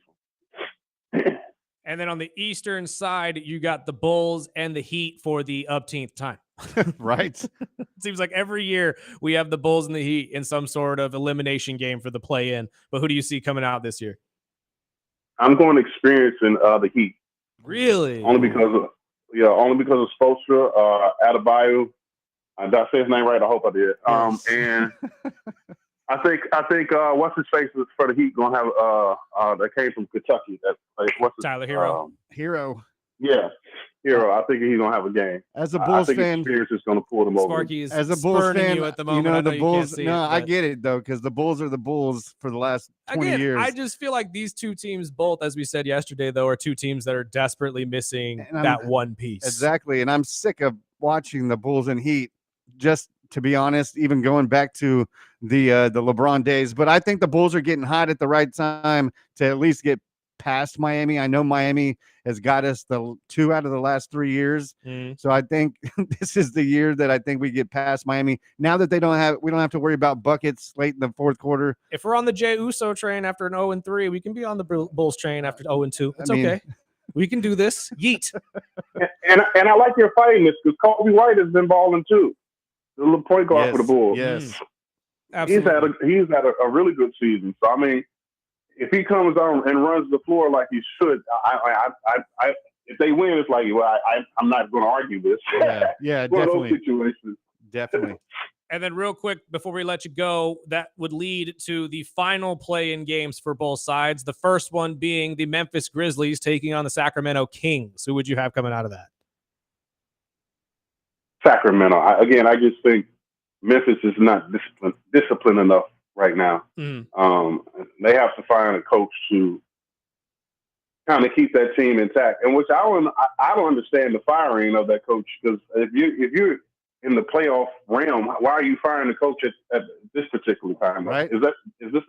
one. And then on the Eastern side, you got the Bulls and the Heat for the upteenth time. Right. It seems like every year we have the Bulls and the Heat in some sort of elimination game for the play-in. But who do you see coming out this year? I'm going to experience in the Heat. Really? Only because of Spoelstra, Adebayo. Did I say his name right? I hope I did. Yes. And I think what's his face for the Heat gonna have that came from Kentucky. Tyler Hero. Hero. Yeah, Hero. I think he's gonna have a game. As a Bulls fan, experience is gonna pull them over. Sparky is as a Bulls fan, you at the moment. the Bulls. I get it though, because the Bulls are the Bulls for the last 20 years. I just feel like these two teams, both as we said yesterday, though, are two teams that are desperately missing that one piece. Exactly, and I'm sick of watching the Bulls and Heat. Just to be honest, even going back to the LeBron days, but I think the Bulls are getting hot at the right time to at least get past Miami. I know Miami has got us the 2 out of the last 3 years. So I think this is the year that I think we get past Miami. Now that we don't have to worry about buckets late in the fourth quarter. If we're on the Jey Uso train after an 0-3, we can be on the Bulls train after 0-2. It's okay. We can do this. Yeet. And I like your fighting this because Kobe White has been balling too. The little point guard for the Bulls. Yes. Absolutely. He's had a really good season. So I mean, if he comes on and runs the floor like he should, if they win, it's like, well, I'm not going to argue this. Yeah, One of definitely. those situations. Definitely. And then real quick, before we let you go, that would lead to the final play-in games for both sides. The first one being the Memphis Grizzlies taking on the Sacramento Kings. Who would you have coming out of that? Sacramento. I just think Memphis is not disciplined enough right now. They have to find a coach to kind of keep that team intact. And which I don't understand the firing of that coach, because if you're in the playoff realm, why are you firing the coach at this particular time? Right. Is this?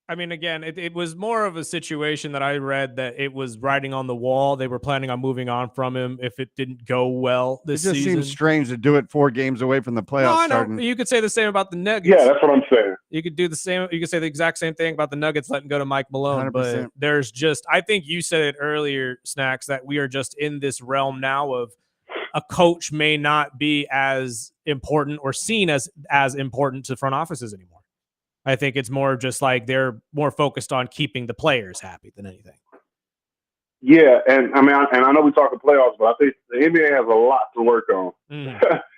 I mean, again, it was more of a situation that I read that it was writing on the wall. They were planning on moving on from him if it didn't go well this season. It just seems strange to do it 4 games away from the playoffs starting. You could say the same about the Nuggets. Yeah, that's what I'm saying. You could do the same. You could say the exact same thing about the Nuggets letting go to Mike Malone. 100%. But there's just, I think you said it earlier, Snacks, that we are just in this realm now of a coach may not be as important or seen as important to front offices anymore. I think it's more just like they're more focused on keeping the players happy than anything. Yeah, and I mean, I know we talk of playoffs, but I think the NBA has a lot to work on.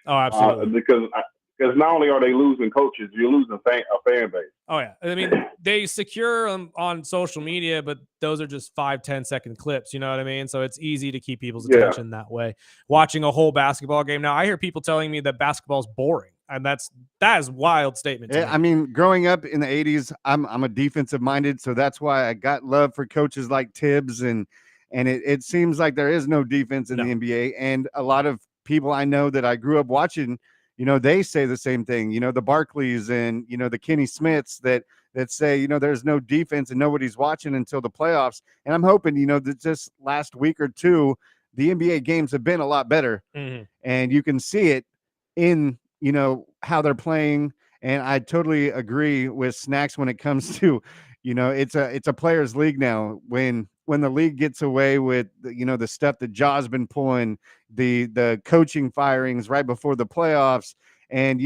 Oh, absolutely. Because not only are they losing coaches, you're losing a fan base. Oh, yeah. I mean, they secure them on social media, but those are just 5-10 second clips. You know what I mean? So it's easy to keep people's attention that way. Watching a whole basketball game. Now, I hear people telling me that basketball's boring. And that is a wild statement. I mean, growing up in the 80s, I'm a defensive minded. So that's why I got love for coaches like Tibbs. And it seems like there is no defense in the NBA. And a lot of people I know that I grew up watching, they say the same thing, the Barkleys and, the Kenny Smiths that say, there's no defense and nobody's watching until the playoffs. And I'm hoping, that just last week or two, the NBA games have been a lot better. And you can see it in, how they're playing. And I totally agree with Snacks when it comes to, it's a players league now. When the league gets away with, the stuff that Jaw's been pulling, the coaching firings right before the playoffs, and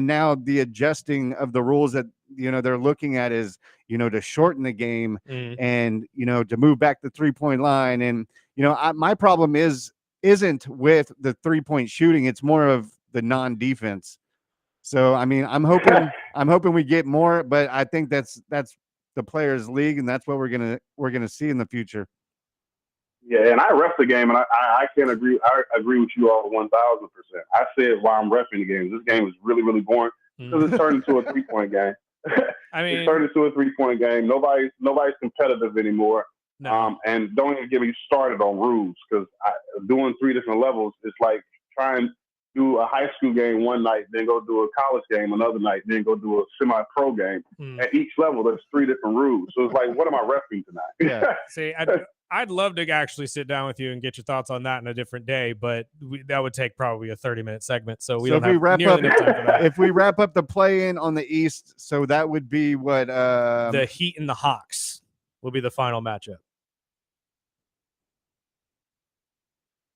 now the adjusting of the rules that, they're looking at is, to shorten the game and, to move back the 3-point line. And, my problem isn't with the 3-point shooting. It's more of the non-defense. So, I mean, I'm hoping we get more, but I think that's the players league, and that's what we're gonna see in the future. Yeah, and I ref the game, and I can't agree. I agree with you all 1,000%. I said while I'm refing the game, this game is really, really boring because it's turned into a 3-point game. I mean, it's turned into a 3-point game. Nobody's competitive anymore. No. And don't even get me started on rules, because doing 3 different levels is like trying to do a high school game one night, then go do a college game another night, then go do a semi-pro game. At each level, there's 3 different rules. So it's like, what am I refereeing tonight? Yeah. See, I'd love to actually sit down with you and get your thoughts on that in a different day, but that would take probably a 30-minute segment. So we don't have nearly enough time for that. If we wrap up the play-in on the East, so that would be what? The Heat and the Hawks will be the final matchup.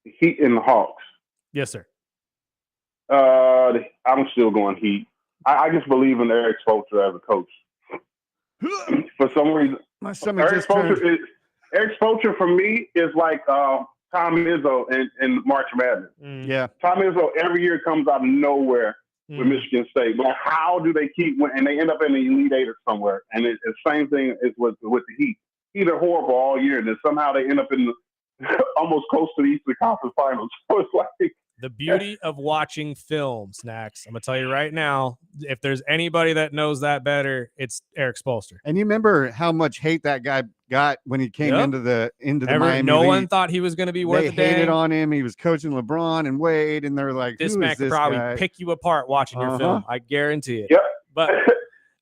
Heat and the Hawks. Yes, sir. I'm still going Heat. I just believe in Eric Spoelstra as a coach. For some reason, my stomach Eric Spoelstra for me is like Tom Izzo in March Madness. Yeah, Tom Izzo every year comes out of nowhere with Michigan State. But how do they keep winning? And they end up in the Elite Eight or somewhere. And it's the same thing as with the Heat. Heat are horrible all year, and then somehow they end up in almost close to the Eastern Conference Finals. So it's like, the beauty of watching film, Snacks. I'm gonna tell you right now, if there's anybody that knows that better, it's Eric Spoelstra. And you remember how much hate that guy got when he came into the Miami No League. one thought he was going to be worth a They hated dang. on him. He was coaching LeBron and Wade, and they're like, This "Who man is could this probably guy?" pick you apart watching your film. I guarantee it. Yep. But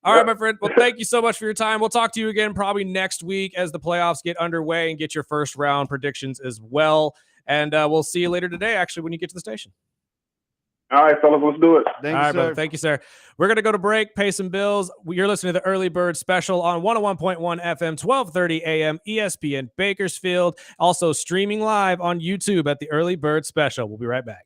All right, my friend. Well, thank you so much for your time. We'll talk to you again probably next week as the playoffs get underway and get your first round predictions as well. And we'll see you later today, actually, when you get to the station. All right, fellas, let's do it. Thank All you, right, sir. brother. Thank you, sir. We're going to go to break, pay some bills. You're listening to the Early Bird Special on 101.1 FM, 1230 AM, ESPN Bakersfield. Also streaming live on YouTube at the Early Bird Special. We'll be right back.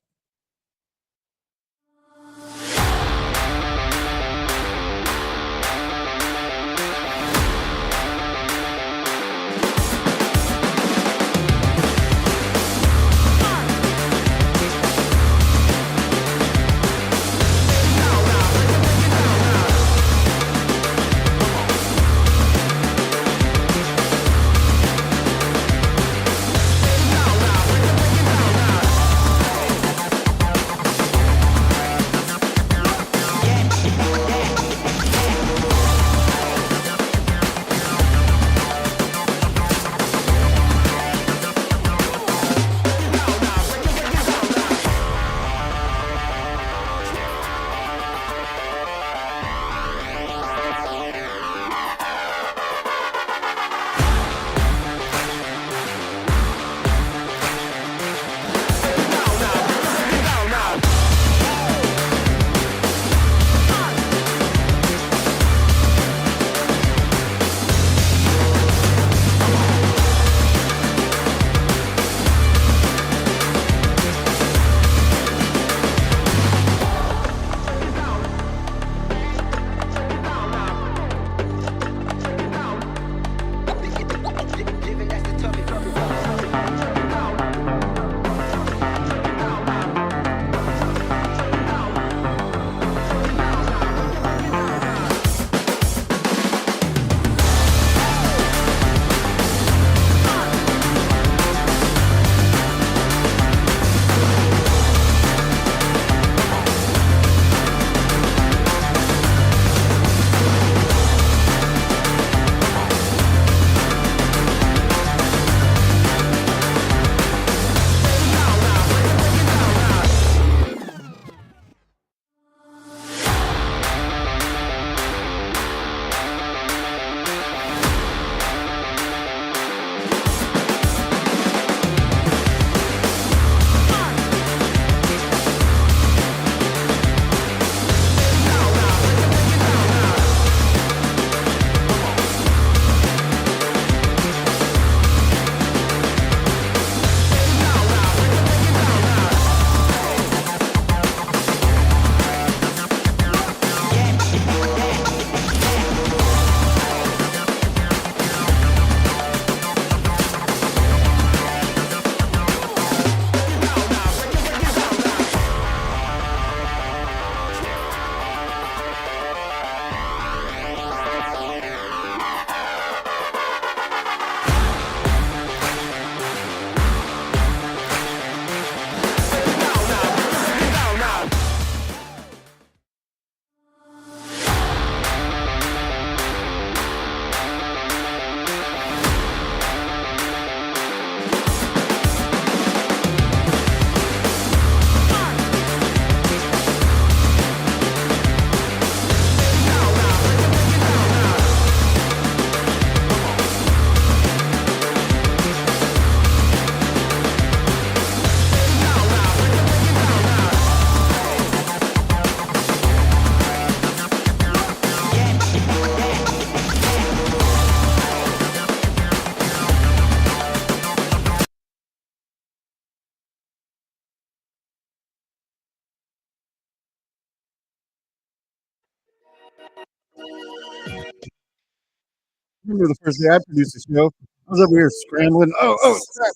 Remember the first day I produced the show? I was over here scrambling. Oh, crap.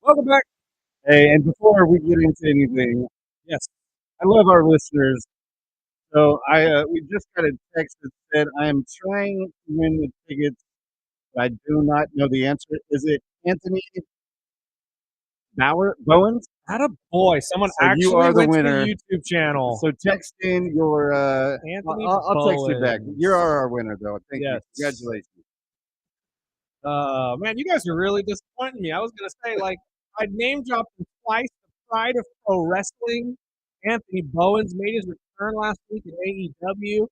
Welcome back. Hey, and before we get into anything, yes, I love our listeners. So we just got a text that said, I am trying to win the tickets, but I do not know the answer. Is it Anthony Bowens? Atta boy. Someone So actually you are the went to winner. the YouTube channel. So text in your Anthony I'll text you back. Bowens. You're our winner though. Thank Yes. you. Congratulations. Man, you guys are really disappointing me. I was gonna say, like, I'd name dropped him twice. The pride of pro wrestling. Anthony Bowens made his return last week in AEW.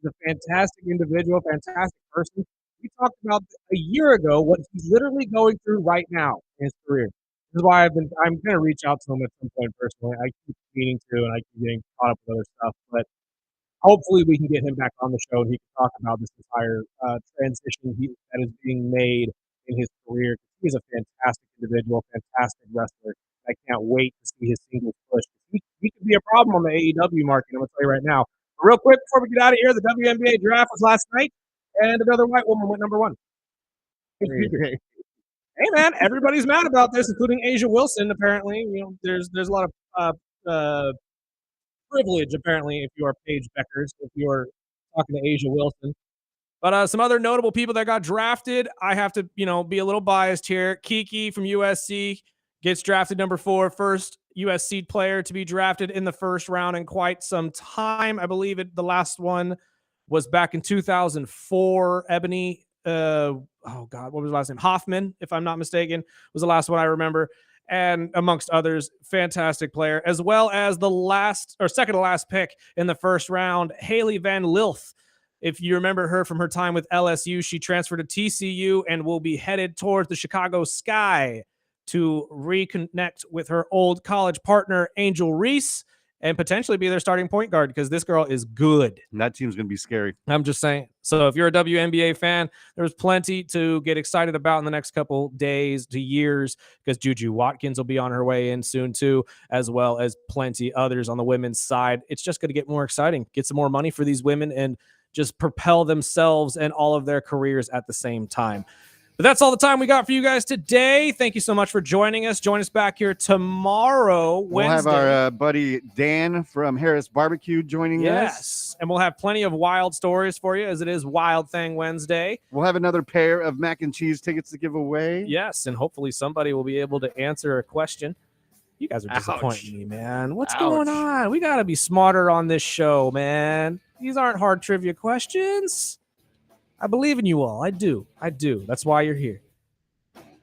He's a fantastic individual, fantastic person. We talked about a year ago what he's literally going through right now in his career. This is why I'm going to reach out to him at some point personally. I keep meaning to, and I keep getting caught up with other stuff, but hopefully we can get him back on the show and he can talk about this entire transition that is being made in his career. He's a fantastic individual, fantastic wrestler. I can't wait to see his singles push. He could be a problem on the AEW market, I'm going to tell you right now. But real quick, before we get out of here, the WNBA draft was last night, and another white woman went number 1. Hey, man, everybody's mad about this, including Asia Wilson, apparently. You know, there's a lot of privilege, apparently, if you are Paige Beckers, if you're talking to Asia Wilson. But some other notable people that got drafted, I have to, be a little biased here. Kiki from USC gets drafted number 4, first USC player to be drafted in the first round in quite some time. I believe the last one was back in 2004. Ebony, what was the last name? Hoffman, if I'm not mistaken, was the last one I remember. And amongst others, fantastic player, as well as the second to last pick in the first round, Haley Van Lilth. If you remember her from her time with LSU, she transferred to TCU and will be headed towards the Chicago Sky to reconnect with her old college partner, Angel Reese, and potentially be their starting point guard because this girl is good. And that team's going to be scary. I'm just saying. So if you're a WNBA fan, there's plenty to get excited about in the next couple days to years because Juju Watkins will be on her way in soon too, as well as plenty others on the women's side. It's just going to get more exciting, get some more money for these women and just propel themselves and all of their careers at the same time. But that's all the time we got for you guys today. Thank you so much for joining us. Join us back here tomorrow, Wednesday. We'll have our buddy Dan from Harris Barbecue joining us. Yes, and we'll have plenty of wild stories for you as it is Wild Thing Wednesday. We'll have another pair of mac and cheese tickets to give away. Yes, and hopefully somebody will be able to answer a question. You guys are disappointing me, man. What's going on? We got to be smarter on this show, man. These aren't hard trivia questions. I believe in you all. I do. That's why you're here.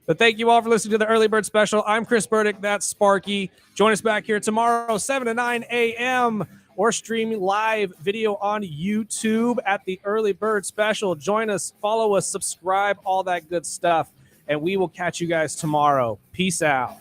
But thank you all for listening to the Early Bird Special. I'm Chris Burdick. That's Sparky. Join us back here tomorrow, 7 to 9 a.m. or stream live video on YouTube at the Early Bird Special. Join us, follow us, subscribe, all that good stuff. And we will catch you guys tomorrow. Peace out.